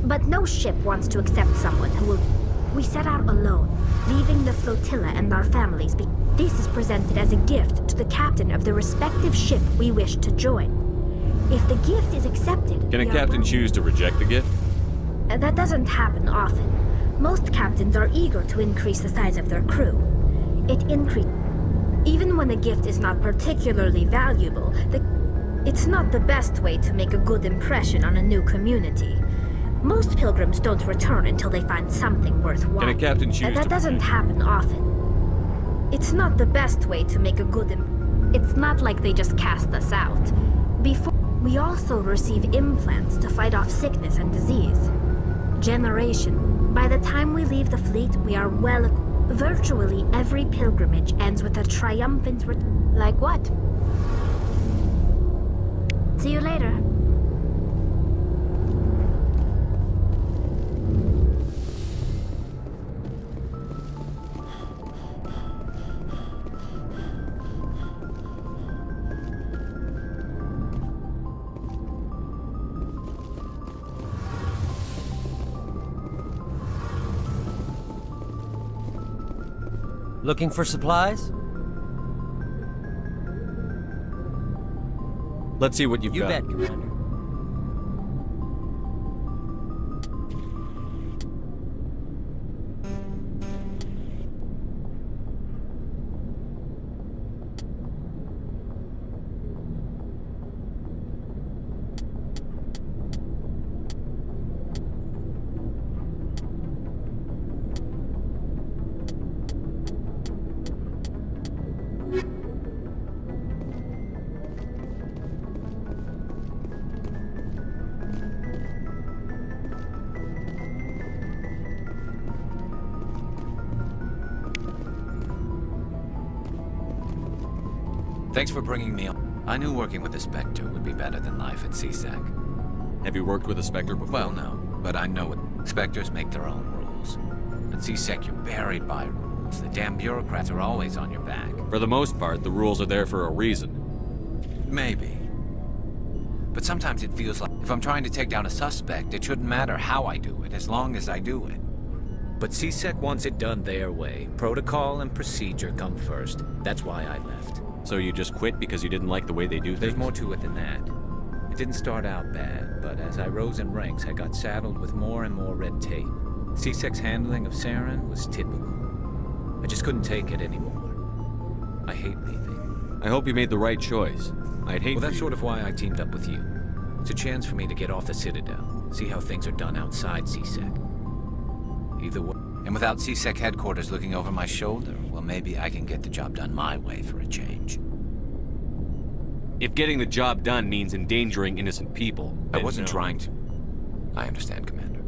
J: But no ship wants to accept someone who will... We set out alone, leaving the flotilla and our families. This is presented as a gift to the captain of the respective ship we wish to join. If the gift is accepted...
B: Can a captain choose to reject the gift?
J: That doesn't happen often. Most captains are eager to increase the size of their crew. Even when the gift is not particularly valuable, it's not the best way to make a good impression on a new community. Most pilgrims don't return until they find something worthwhile.
B: Can a captain choose
J: That doesn't happen often. It's not the best way to make a good It's not like they just cast us out. We also receive implants to fight off sickness and disease. Generation. By the time we leave the fleet, we are well equipped. Virtually every pilgrimage ends with a triumphant Like what? See you later.
E: Looking for supplies?
B: Let's see what you've got.
E: You bet, Commander.
K: Thanks for bringing me on. I knew working with the Spectre would be better than life at CSEC.
B: Have you worked with a Spectre before?
K: Well, no, but I know it. Spectres make their own rules. At CSEC, you're buried by rules. The damn bureaucrats are always on your back.
B: For the most part, the rules are there for a reason.
K: Maybe. But sometimes it feels like if I'm trying to take down a suspect, it shouldn't matter how I do it, as long as I do it.
I: But CSEC wants it done their way. Protocol and procedure come first. That's why I left.
B: So you just quit because you didn't like the way they do things?
I: There's more to it than that. It didn't start out bad, but as I rose in ranks, I got saddled with more and more red tape. CSEC's handling of Saren was typical. I just couldn't take it anymore. I hate leaving.
B: I hope you made the right choice. I'd hate
I: Well,
B: for
I: that's
B: you-
I: sort of why I teamed up with you. It's a chance for me to get off the Citadel, see how things are done outside CSEC. Either way.
K: And without CSEC headquarters looking over my shoulder, well, maybe I can get the job done my way for a change.
B: If getting the job done means endangering innocent people,
K: I
B: then
K: wasn't
B: no.
K: trying to. I understand, Commander.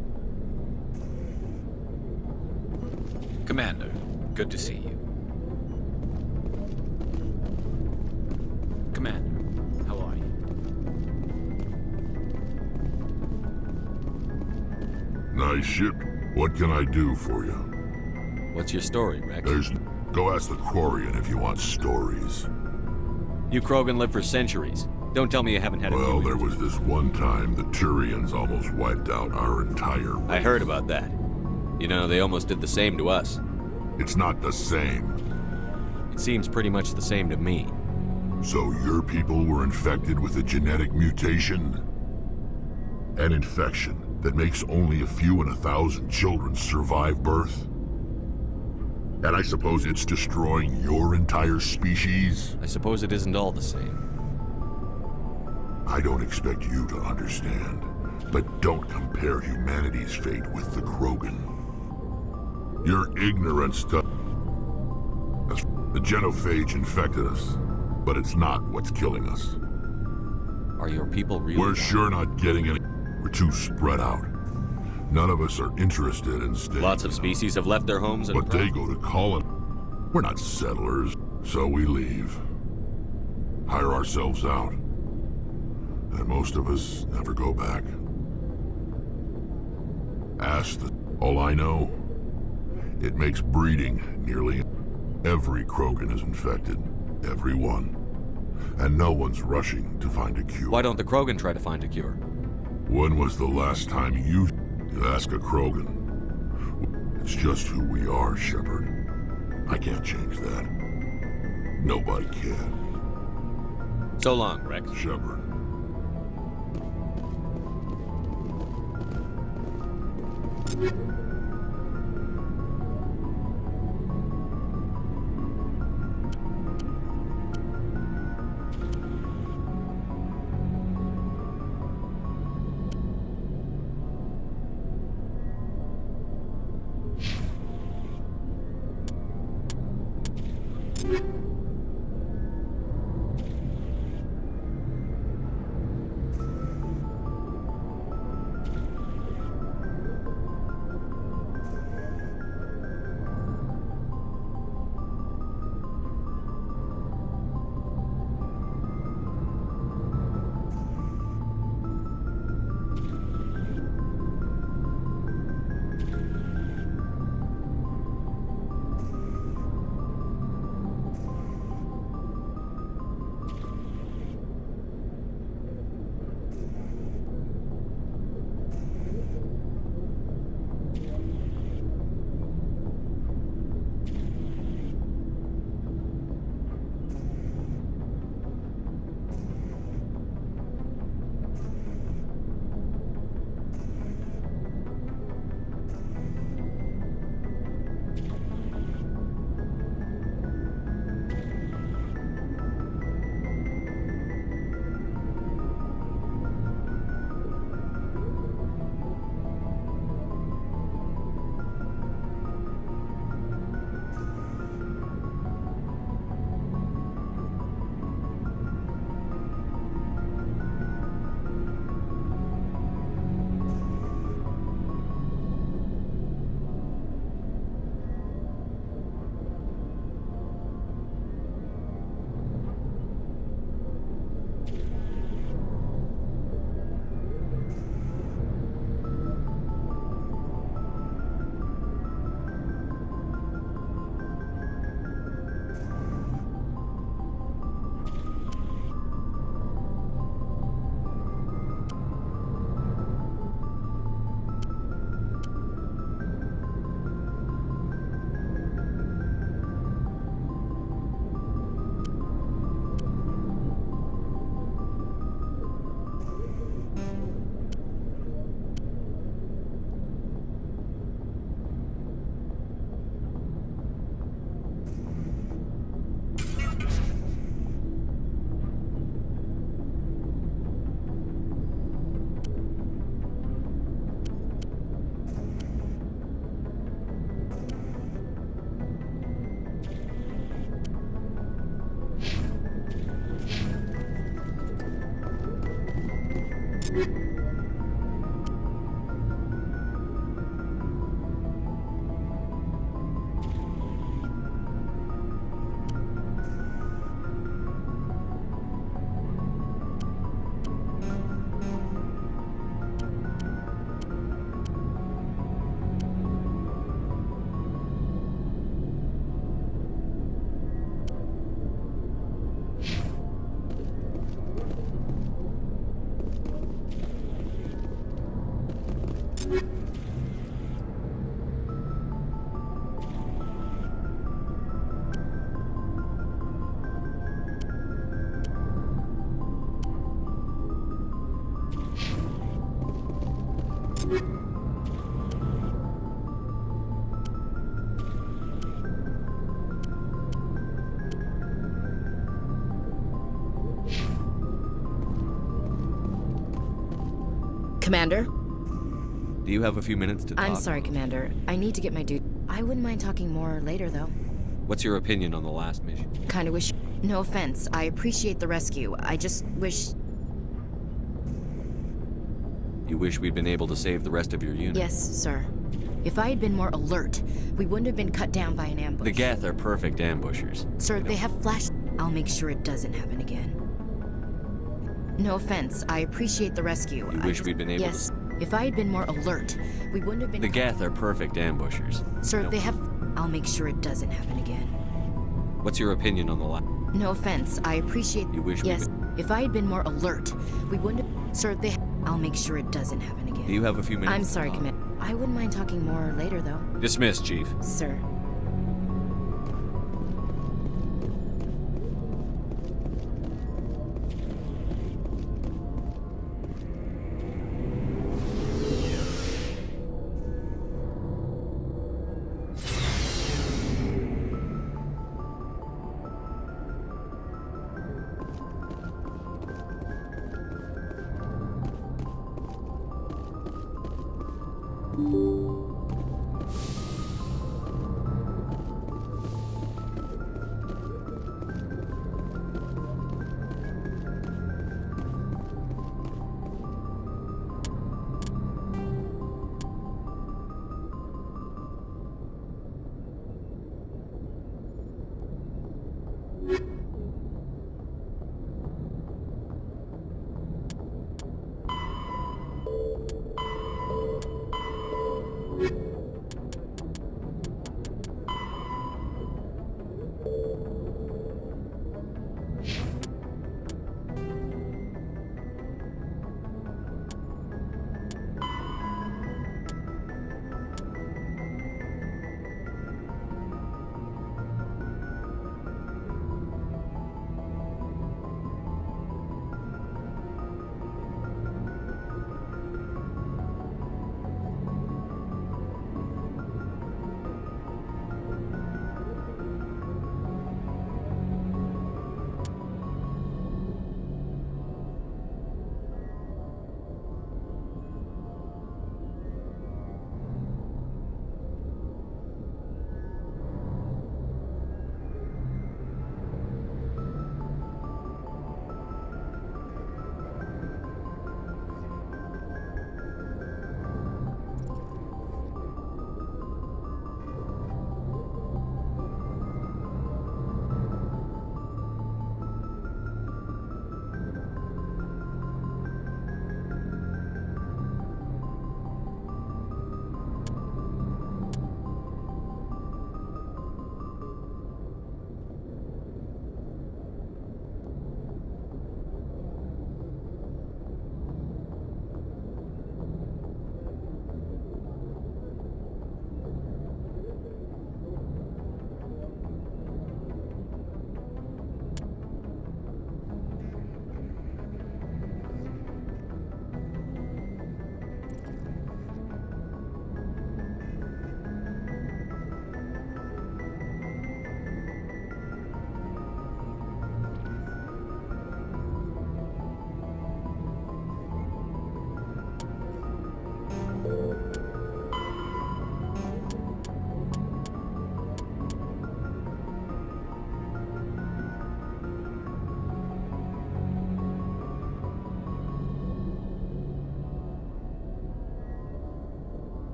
I: Commander, good to see you. Commander, how are you?
G: Nice ship. What can I do for you?
B: What's your story, Rex?
G: Go ask the Quarian if you want stories.
B: You Krogan lived for centuries. Don't tell me you haven't had a
G: Well,
B: few
G: there was this one time the Turians almost wiped out our entire race.
B: I heard about that. You know, they almost did the same to us.
G: It's not the same.
B: It seems pretty much the same to me.
G: So your people were infected with a genetic mutation? An infection that makes only a few in 1,000 children survive birth? And I suppose it's destroying your entire species?
B: I suppose it isn't all the same.
G: I don't expect you to understand, but don't compare humanity's fate with the Krogan. Your ignorance does. The genophage infected us, but it's not what's killing us.
B: Are your people really?
G: We're sure not getting any. We're too spread out. None of us are interested in staying.
B: Lots of species have left their homes and...
G: But they go to colony. We're not settlers, so we leave. Hire ourselves out. And most of us never go back. All I know, it makes breeding nearly every Krogan is infected. Every one. And no one's rushing to find a cure.
B: Why don't the Krogan try to find a cure?
G: When was the last time you ask a Krogan? It's just who we are, Shepard. I can't change that. Nobody can.
B: So long, Rex.
G: Shepard.
H: Commander?
B: Do you have a few minutes to talk?
H: I'm sorry, Commander. I need to get my dude. I wouldn't mind talking more later, though.
B: What's your opinion on the last mission?
H: Kinda wish... No offense. I appreciate the rescue. I just wish...
B: You wish we'd been able to save the rest of your unit?
H: Yes, sir. If I had been more alert, we wouldn't have been cut down by an ambush.
B: The Geth are perfect ambushers.
H: Sir, they have flash... I'll make sure it doesn't happen again. No offense. I appreciate the rescue.
B: You wish we'd been able
H: Yes. If I had been more alert, we wouldn't have been...
B: The Geth are perfect ambushers.
H: Sir, they have... I'll make sure it doesn't happen again.
B: What's your opinion on the last...
H: No offense. I appreciate...
B: You wish
H: Yes. If I had been more alert, we wouldn't have... Sir, they... I'll make sure it doesn't happen again.
B: Do you have a few minutes?
H: I'm sorry, Commander. I wouldn't mind talking more later, though.
B: Dismissed, Chief.
H: Sir.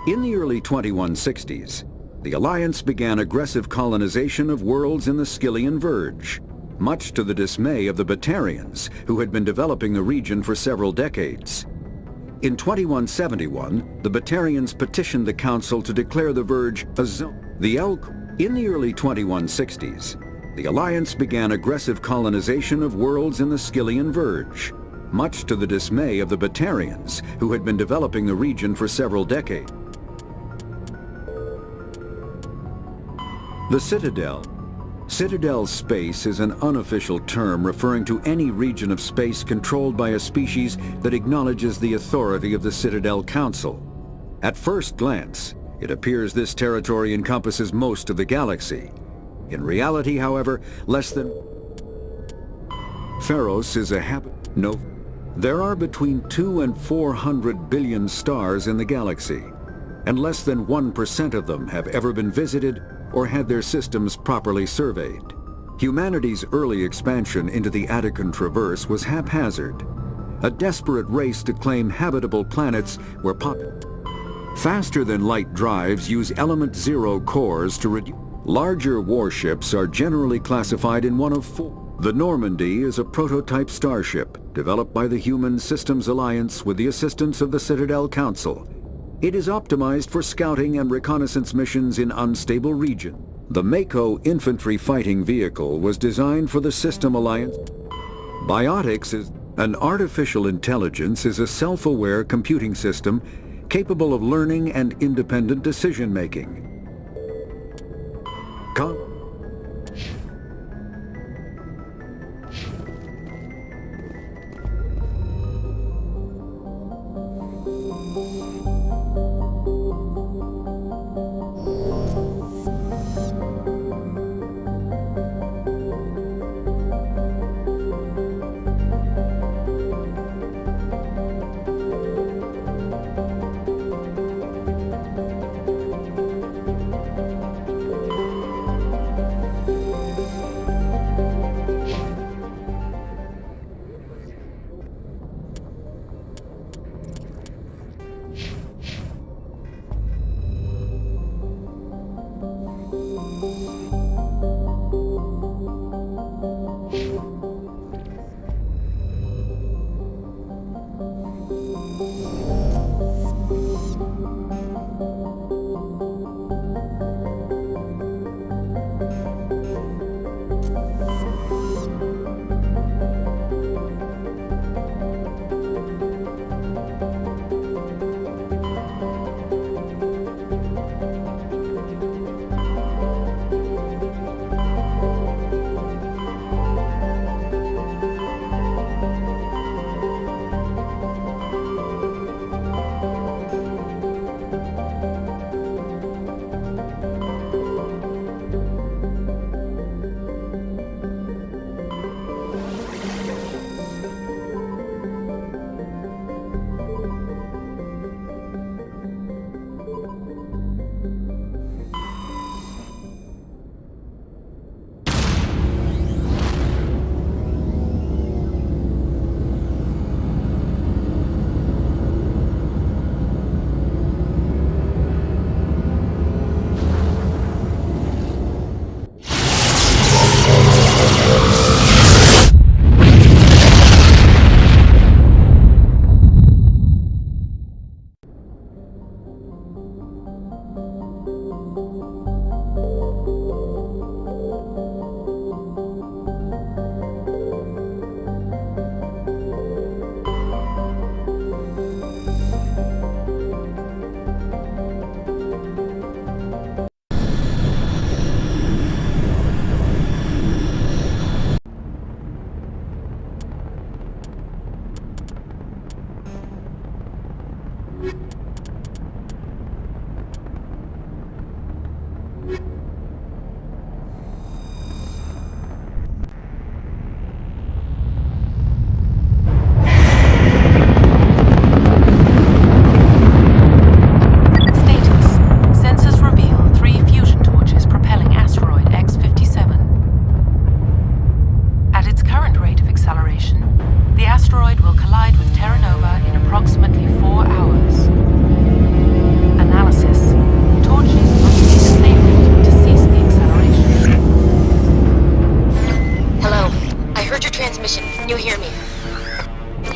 L: In the early 2160s, the Alliance began aggressive colonization of worlds in the Skyllian Verge, much to the dismay of the Batarians, who had been developing the region for several decades. In 2171, the Batarians petitioned the Council to declare the Verge a zone. In the early 2160s, the Alliance began aggressive colonization of worlds in the Skyllian Verge, much to the dismay of the Batarians, who had been developing the region for several decades. The Citadel. Citadel space is an unofficial term referring to any region of space controlled by a species that acknowledges the authority of the Citadel Council. At first glance, it appears this territory encompasses most of the galaxy. In reality, however, less than... Pharos is a No. There are between 200 and 400 billion stars in the galaxy, and less than 1% of them have ever been visited or had their systems properly surveyed. Humanity's early expansion into the Attican Traverse was haphazard. A desperate race to claim habitable planets were faster-than-light drives use element zero cores to reduce. Larger warships are generally classified in one of four. The Normandy is a prototype starship developed by the Human Systems Alliance with the assistance of the Citadel Council. It is optimized for scouting and reconnaissance missions in unstable regions. The Mako infantry fighting vehicle was designed for the System Alliance. Biotics is an artificial intelligence is a self-aware computing system capable of learning and independent decision-making.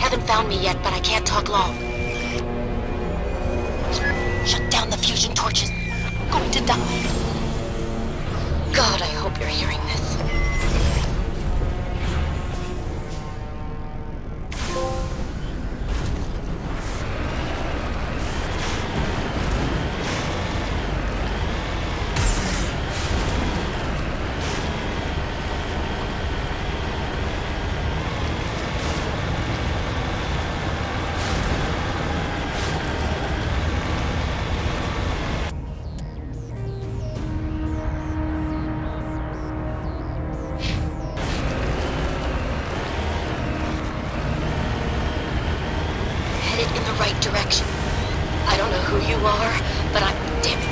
A: Haven't found me yet, but I can't talk long. Shut down the fusion torches. I'm going to die. God, I hope you're hearing this. In the right direction. I don't know who you are, but I'm... Damn it.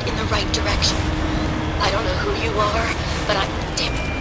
A: In the right direction. I don't know who you are, but I'm... Damn it.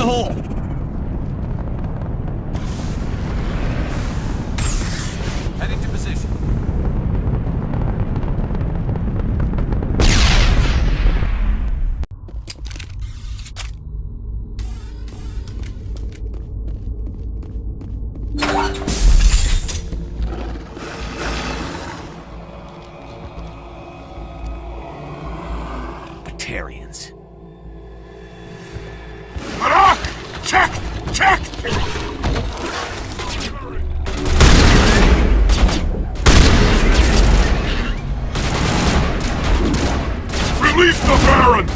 B: the hole!
K: Heading to position. Batarians.
G: Check! Check! Release the Baron!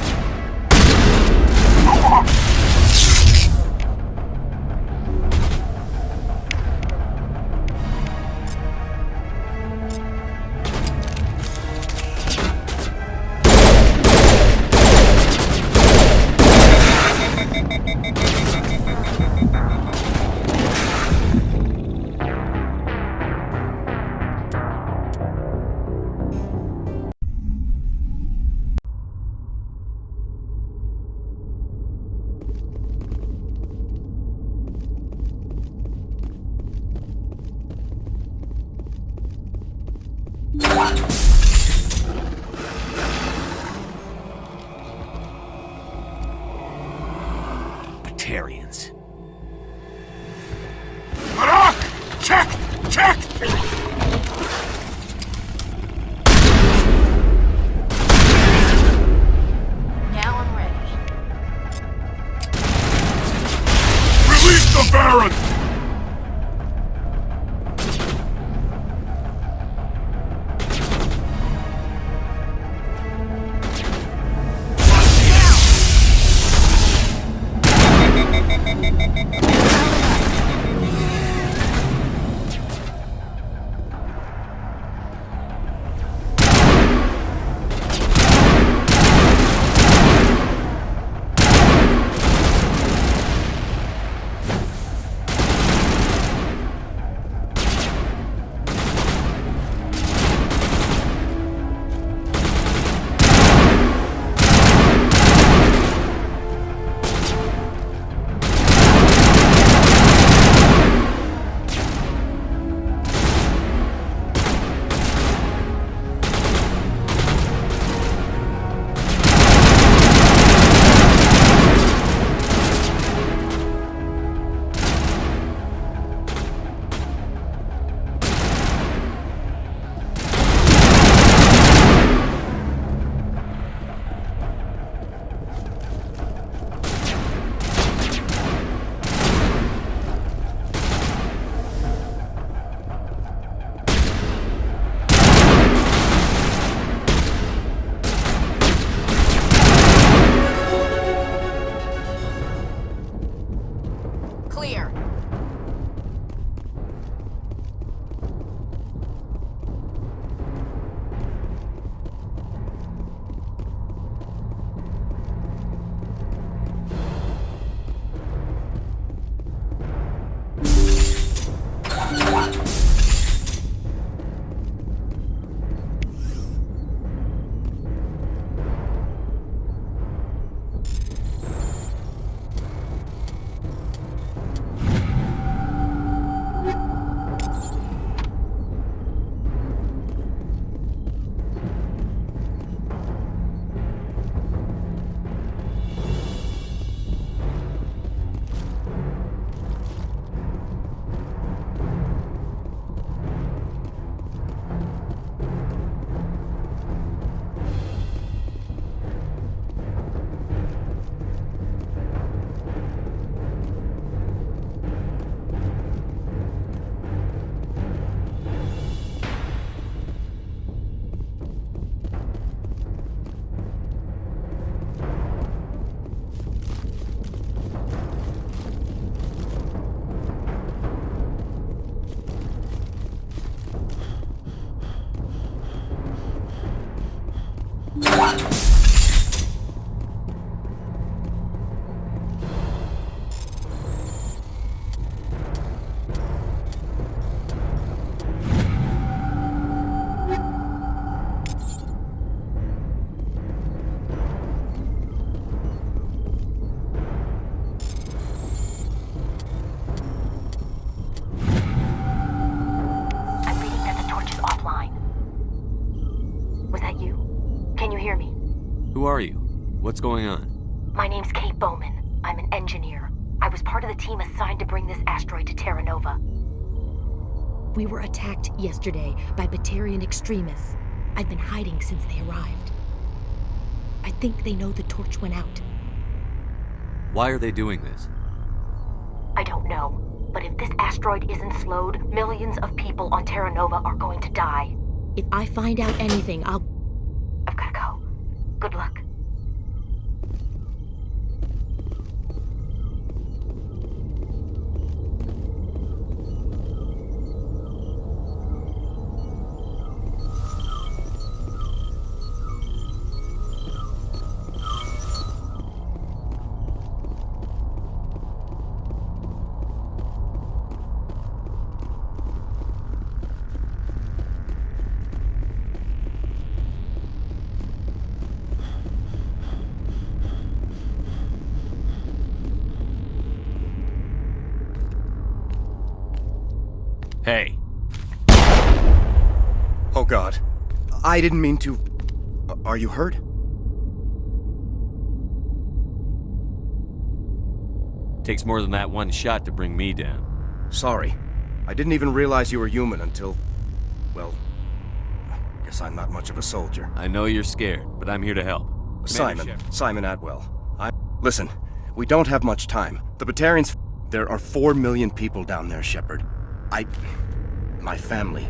K: Batarians.
G: Check! Check!
H: Now I'm ready.
G: Release the Baron!
B: What's going on?
M: My name's Kate Bowman. I'm an engineer. I was part of the team assigned to bring this asteroid to Terra Nova.
H: We were attacked yesterday by Batarian extremists. I've been hiding since they arrived. I think they know the torch went out.
B: Why are they doing this?
M: I don't know, but if this asteroid isn't slowed, millions of people on Terra Nova are going to die.
H: If I find out anything, I've
M: gotta go. Good luck.
B: Hey.
N: Oh God. I didn't mean to... Are you hurt?
B: Takes more than that one shot to bring me down.
N: Sorry. I didn't even realize you were human until... Well... Guess I'm not much of a soldier.
B: I know you're scared, but I'm here to help.
N: Simon Atwell. Listen, we don't have much time. The Batarians... There are 4 million people down there, Shepard. My family.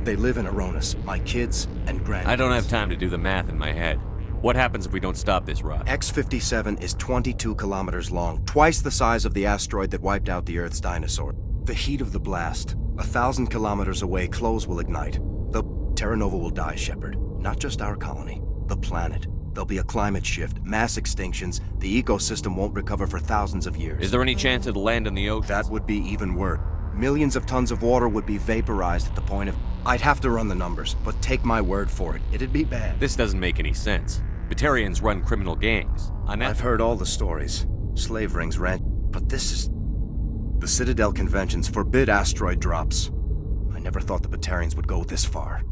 N: They live in Aronis. My kids and grandkids.
B: I don't have time to do the math in my head. What happens if we don't stop this rot?
N: X-57 is 22 kilometers long, twice the size of the asteroid that wiped out the Earth's dinosaurs. The heat of the blast. 1,000 kilometers away, clothes will ignite. Terra Nova will die, Shepard. Not just our colony. The planet. There'll be a climate shift, mass extinctions. The ecosystem won't recover for thousands of years.
B: Is there any chance it'll land in the ocean?
N: That would be even worse. Millions of tons of water would be vaporized at the point of... I'd have to run the numbers, but take my word for it. It'd be bad.
B: This doesn't make any sense. Batarians run criminal gangs.
N: I've heard all the stories. Slave rings, ranch... But this is... The Citadel conventions forbid asteroid drops. I never thought the Batarians would go this far.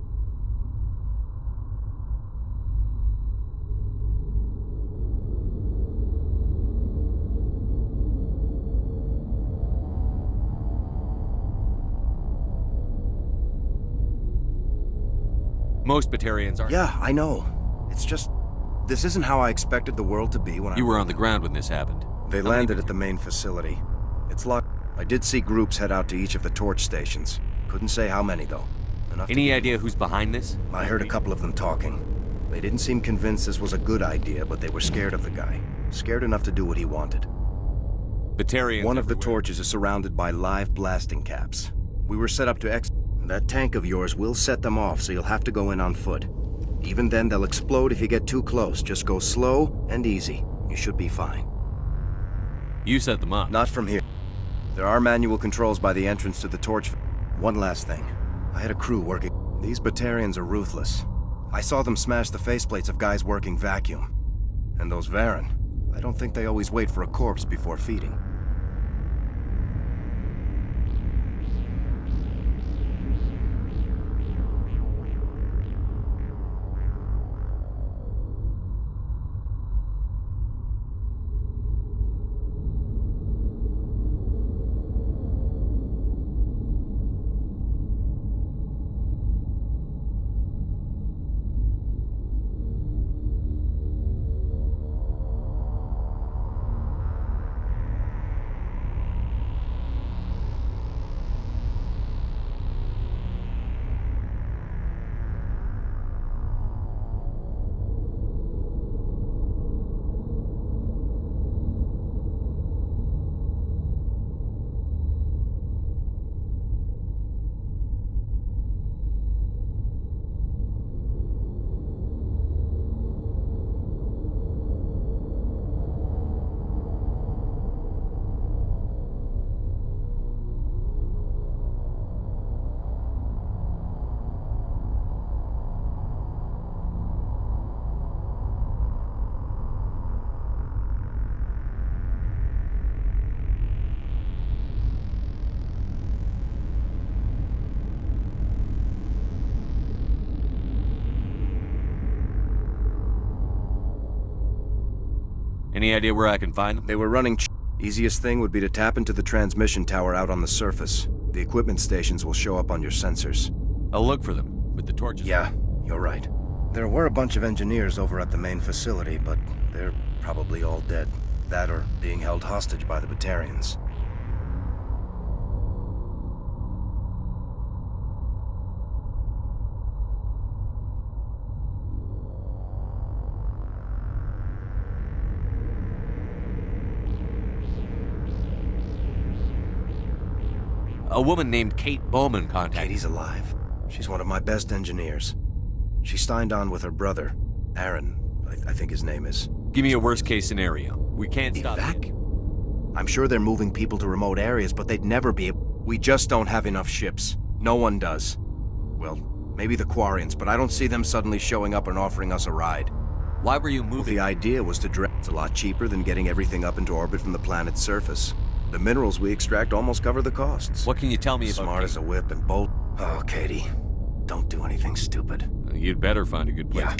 B: Most Batarians are...
N: Yeah, I know. It's just... This isn't how I expected the world to be when
B: You were on the ground when this happened.
N: They landed at the main facility. It's locked. I did see groups head out to each of the torch stations. Couldn't say how many, though.
B: Any idea who's behind this?
N: I heard a couple of them talking. They didn't seem convinced this was a good idea, but they were scared of the guy. Scared enough to do what he wanted.
B: Batarians
N: One of the
B: everywhere.
N: torches is surrounded by live blasting caps. We were set up to That tank of yours will set them off, so you'll have to go in on foot. Even then, they'll explode if you get too close. Just go slow and easy. You should be fine.
B: You set them up.
N: Not from here. There are manual controls by the entrance to the torch. One last thing. I had a crew working. These Batarians are ruthless. I saw them smash the faceplates of guys working vacuum. And those Varen, I don't think they always wait for a corpse before feeding.
B: Any idea where I can find them?
N: They were running. Easiest thing would be to tap into the transmission tower out on the surface. The equipment stations will show up on your sensors.
B: I'll look for them with the torches.
N: Yeah, you're right. There were a bunch of engineers over at the main facility, but they're probably all dead. That or being held hostage by the Batarians.
B: A woman named Kate Bowman contacted.
N: Katie's alive. She's one of my best engineers. She signed on with her brother, Aaron, I think his name is.
B: Give me a worst-case scenario. We can't stop it.
N: I'm sure they're moving people to remote areas, but they'd never be able. We just don't have enough ships. No one does. Well, maybe the Quarians, but I don't see them suddenly showing up and offering us a ride.
B: Why were you moving?
N: Well, the idea was to It's a lot cheaper than getting everything up into orbit from the planet's surface. The minerals we extract almost cover the costs.
B: What can you tell me about
N: Smart as a whip and bold. Oh, Katie. Don't do anything stupid.
B: You'd better find a good place.
N: Yeah.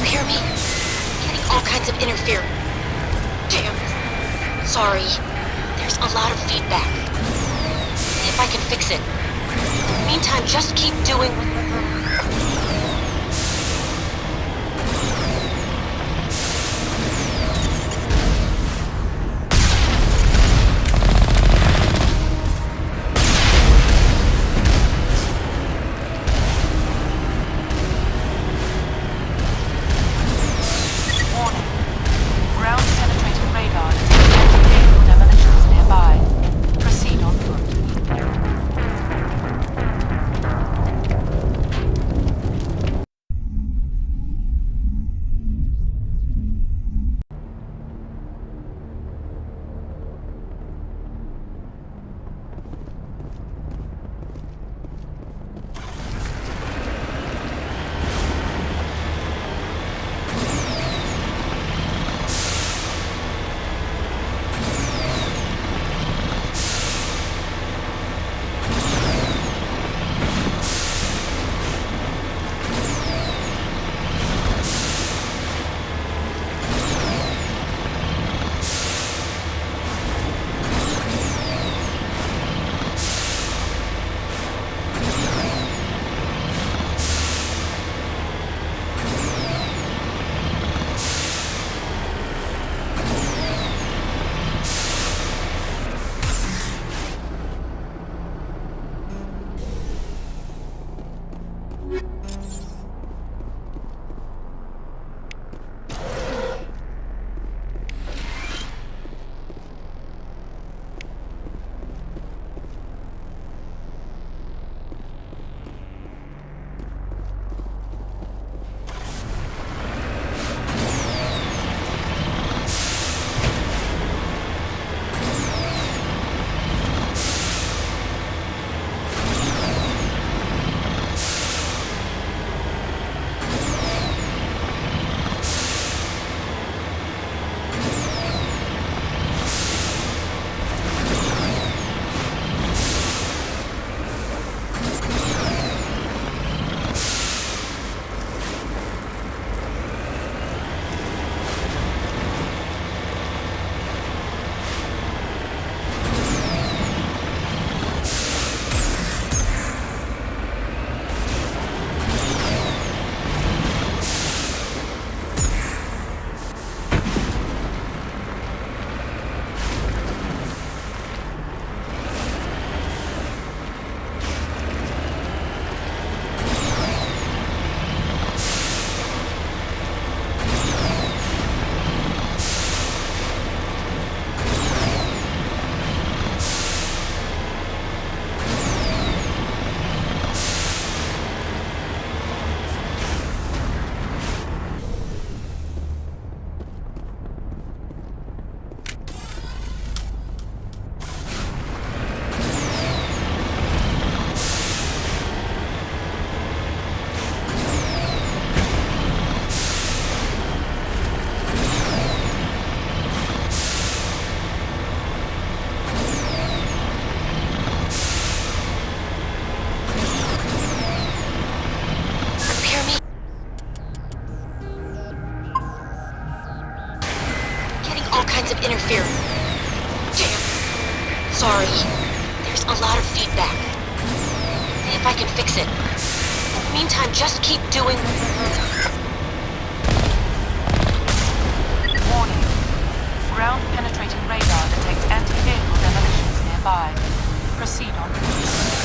A: hear me? Getting all kinds of interference. Damn. Sorry. There's a lot of feedback. See if I can fix it. In the meantime, just keep doing... of interference. Damn. Sorry. There's a lot of feedback. See if I can fix it. In the meantime, just keep doing...
Q: Warning. Ground-penetrating radar detects anti-vehicle demolitions nearby. Proceed on foot.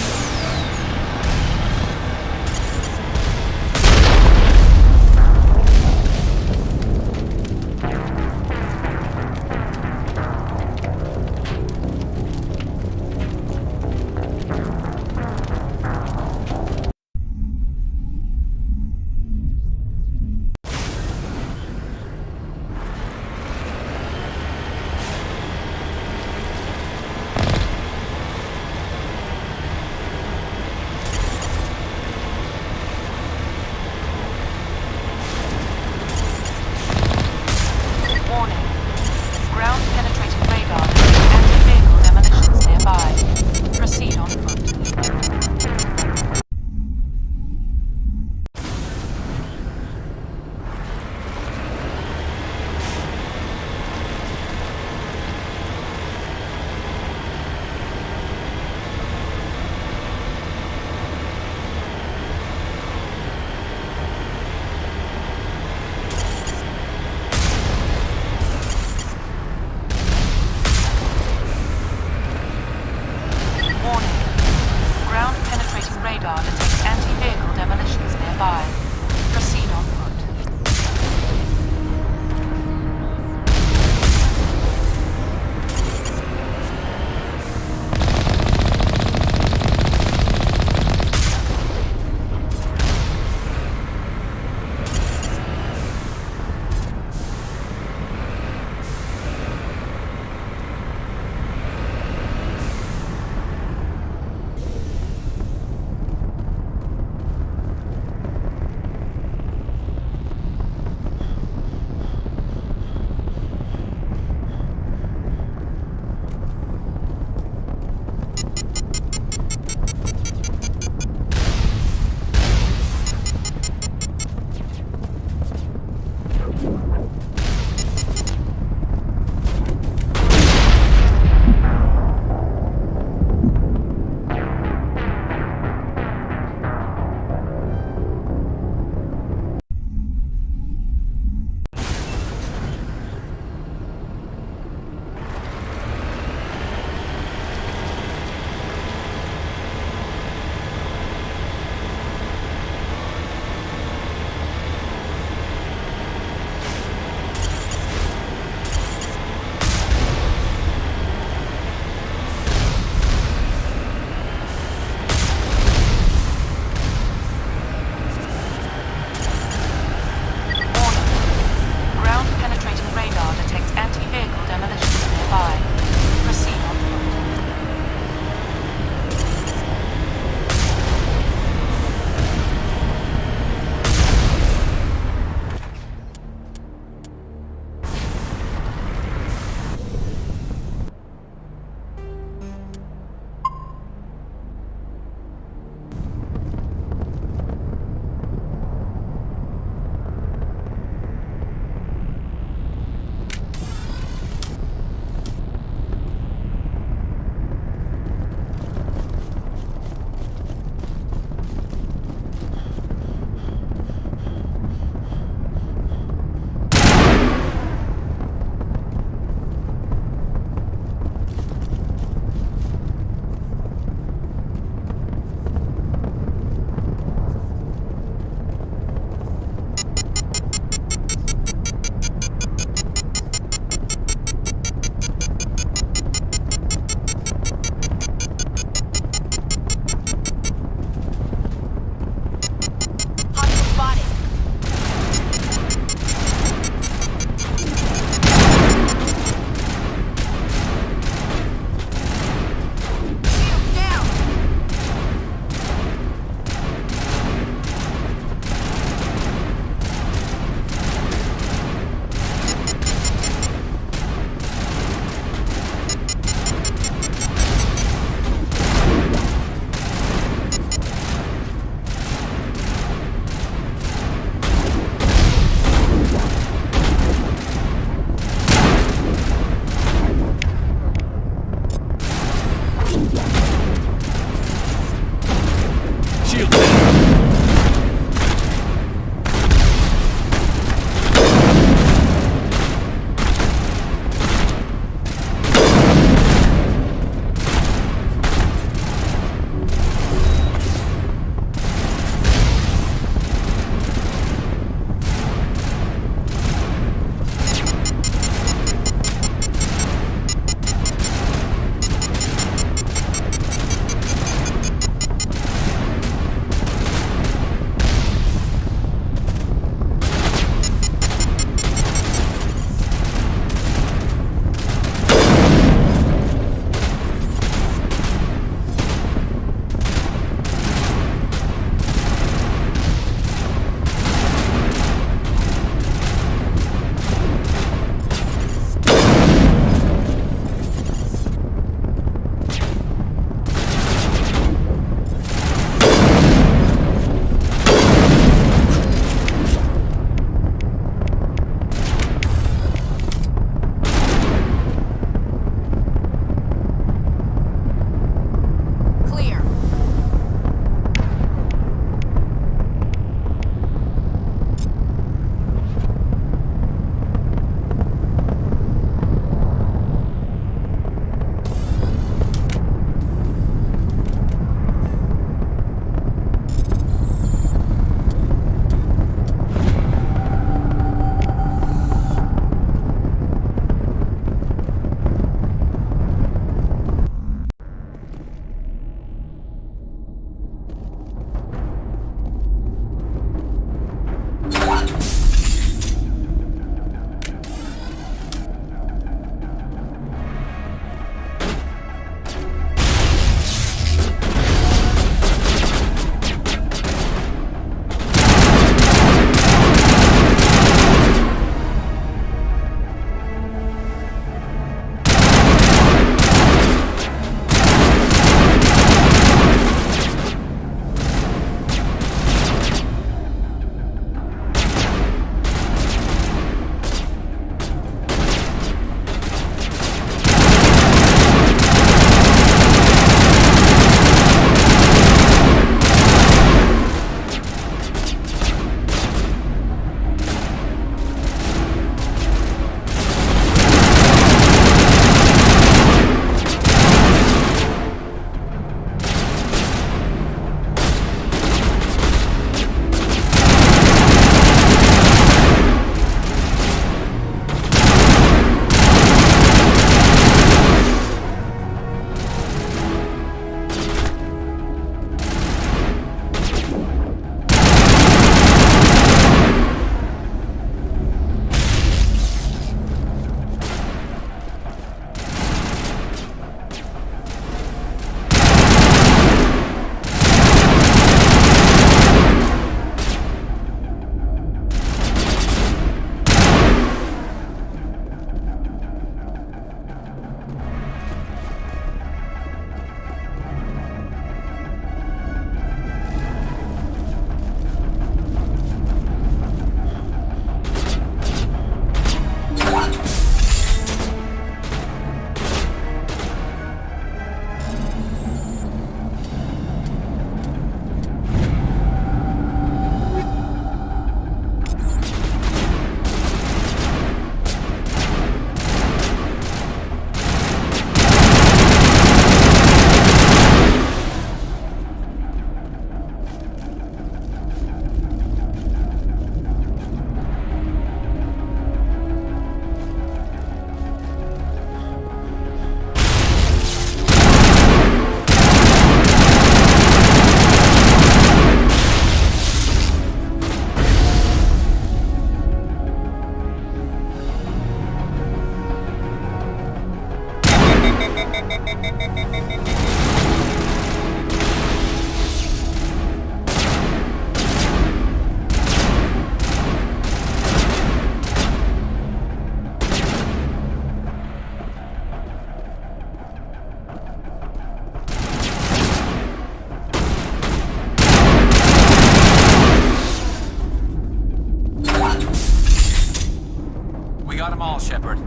K: got them all, Shepard.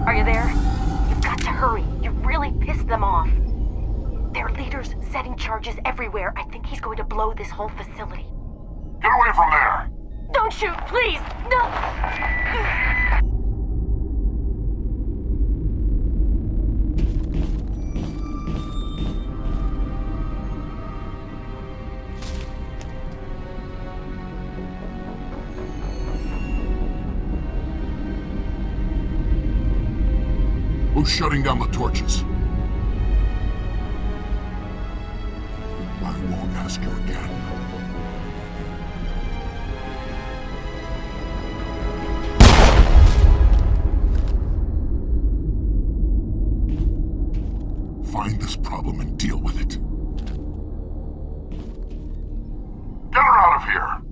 M: Are you there? You've got to hurry. You really pissed them off. Their leader's setting charges everywhere. I think he's going to blow this whole facility.
G: Get away from there!
M: Don't shoot, please! No!
G: Who's shutting down the torches? I won't ask you again. Find this problem and deal with it. Get her out of here!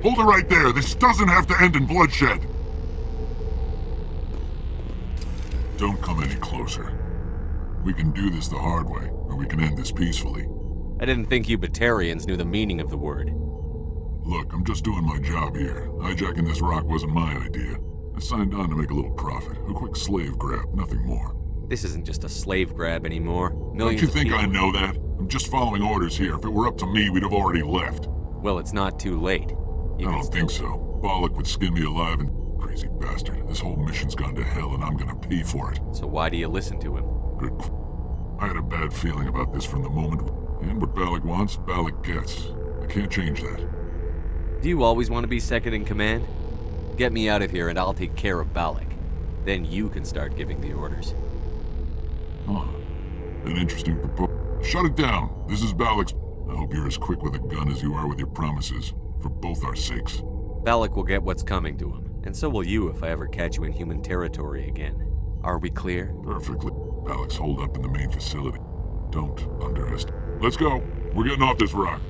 G: Hold it right there. This doesn't have to end in bloodshed. Don't come any closer. We can do this the hard way, or we can end this peacefully.
B: I didn't think you Batarians knew the meaning of the word.
G: Look, I'm just doing my job here. Hijacking this rock wasn't my idea. I signed on to make a little profit. A quick slave grab, nothing more.
B: This isn't just a slave grab anymore.
G: Don't you think I know that? I'm just following orders here. If it were up to me, we'd have already left.
B: Well, it's not too late.
G: I don't think so. Bollock would skin me alive and... Crazy bastard. This whole mission's gone to hell and I'm gonna pay for it.
B: So why do you listen to him?
G: Good. I had a bad feeling about this from the moment. And what Bollock wants, Bollock gets. I can't change that.
B: Do you always want to be second in command? Get me out of here and I'll take care of Bollock. Then you can start giving the orders.
G: Huh. An interesting proposal. Shut it down. This is Bollock's... I hope you're as quick with a gun as you are with your promises. For both our sakes.
B: Bollock will get what's coming to him. And so will you if I ever catch you in human territory again. Are we clear?
G: Perfectly. Bollock's holed up in the main facility. Don't underestimate. Let's go. We're getting off this rock.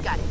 Q: Got it.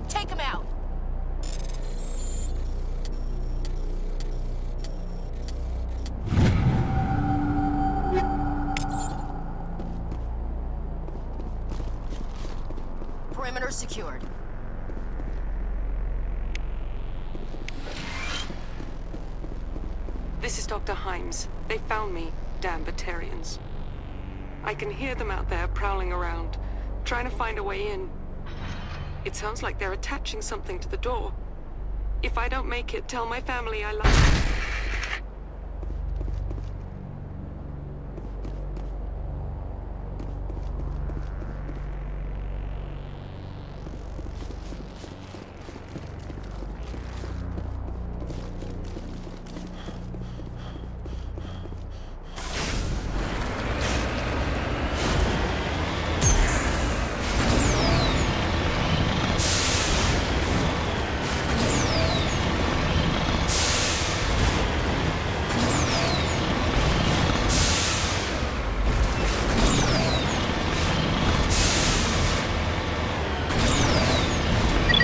Q: Take him out. Perimeter secured.
O: This is Dr. Himes. They found me, damn Batarians. I can hear them out there prowling around, trying to find a way in. It sounds like they're attaching something to the door. If I don't make it, tell my family I love them.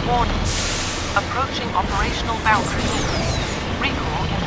O: Warning. Approaching operational boundary limits. Recall in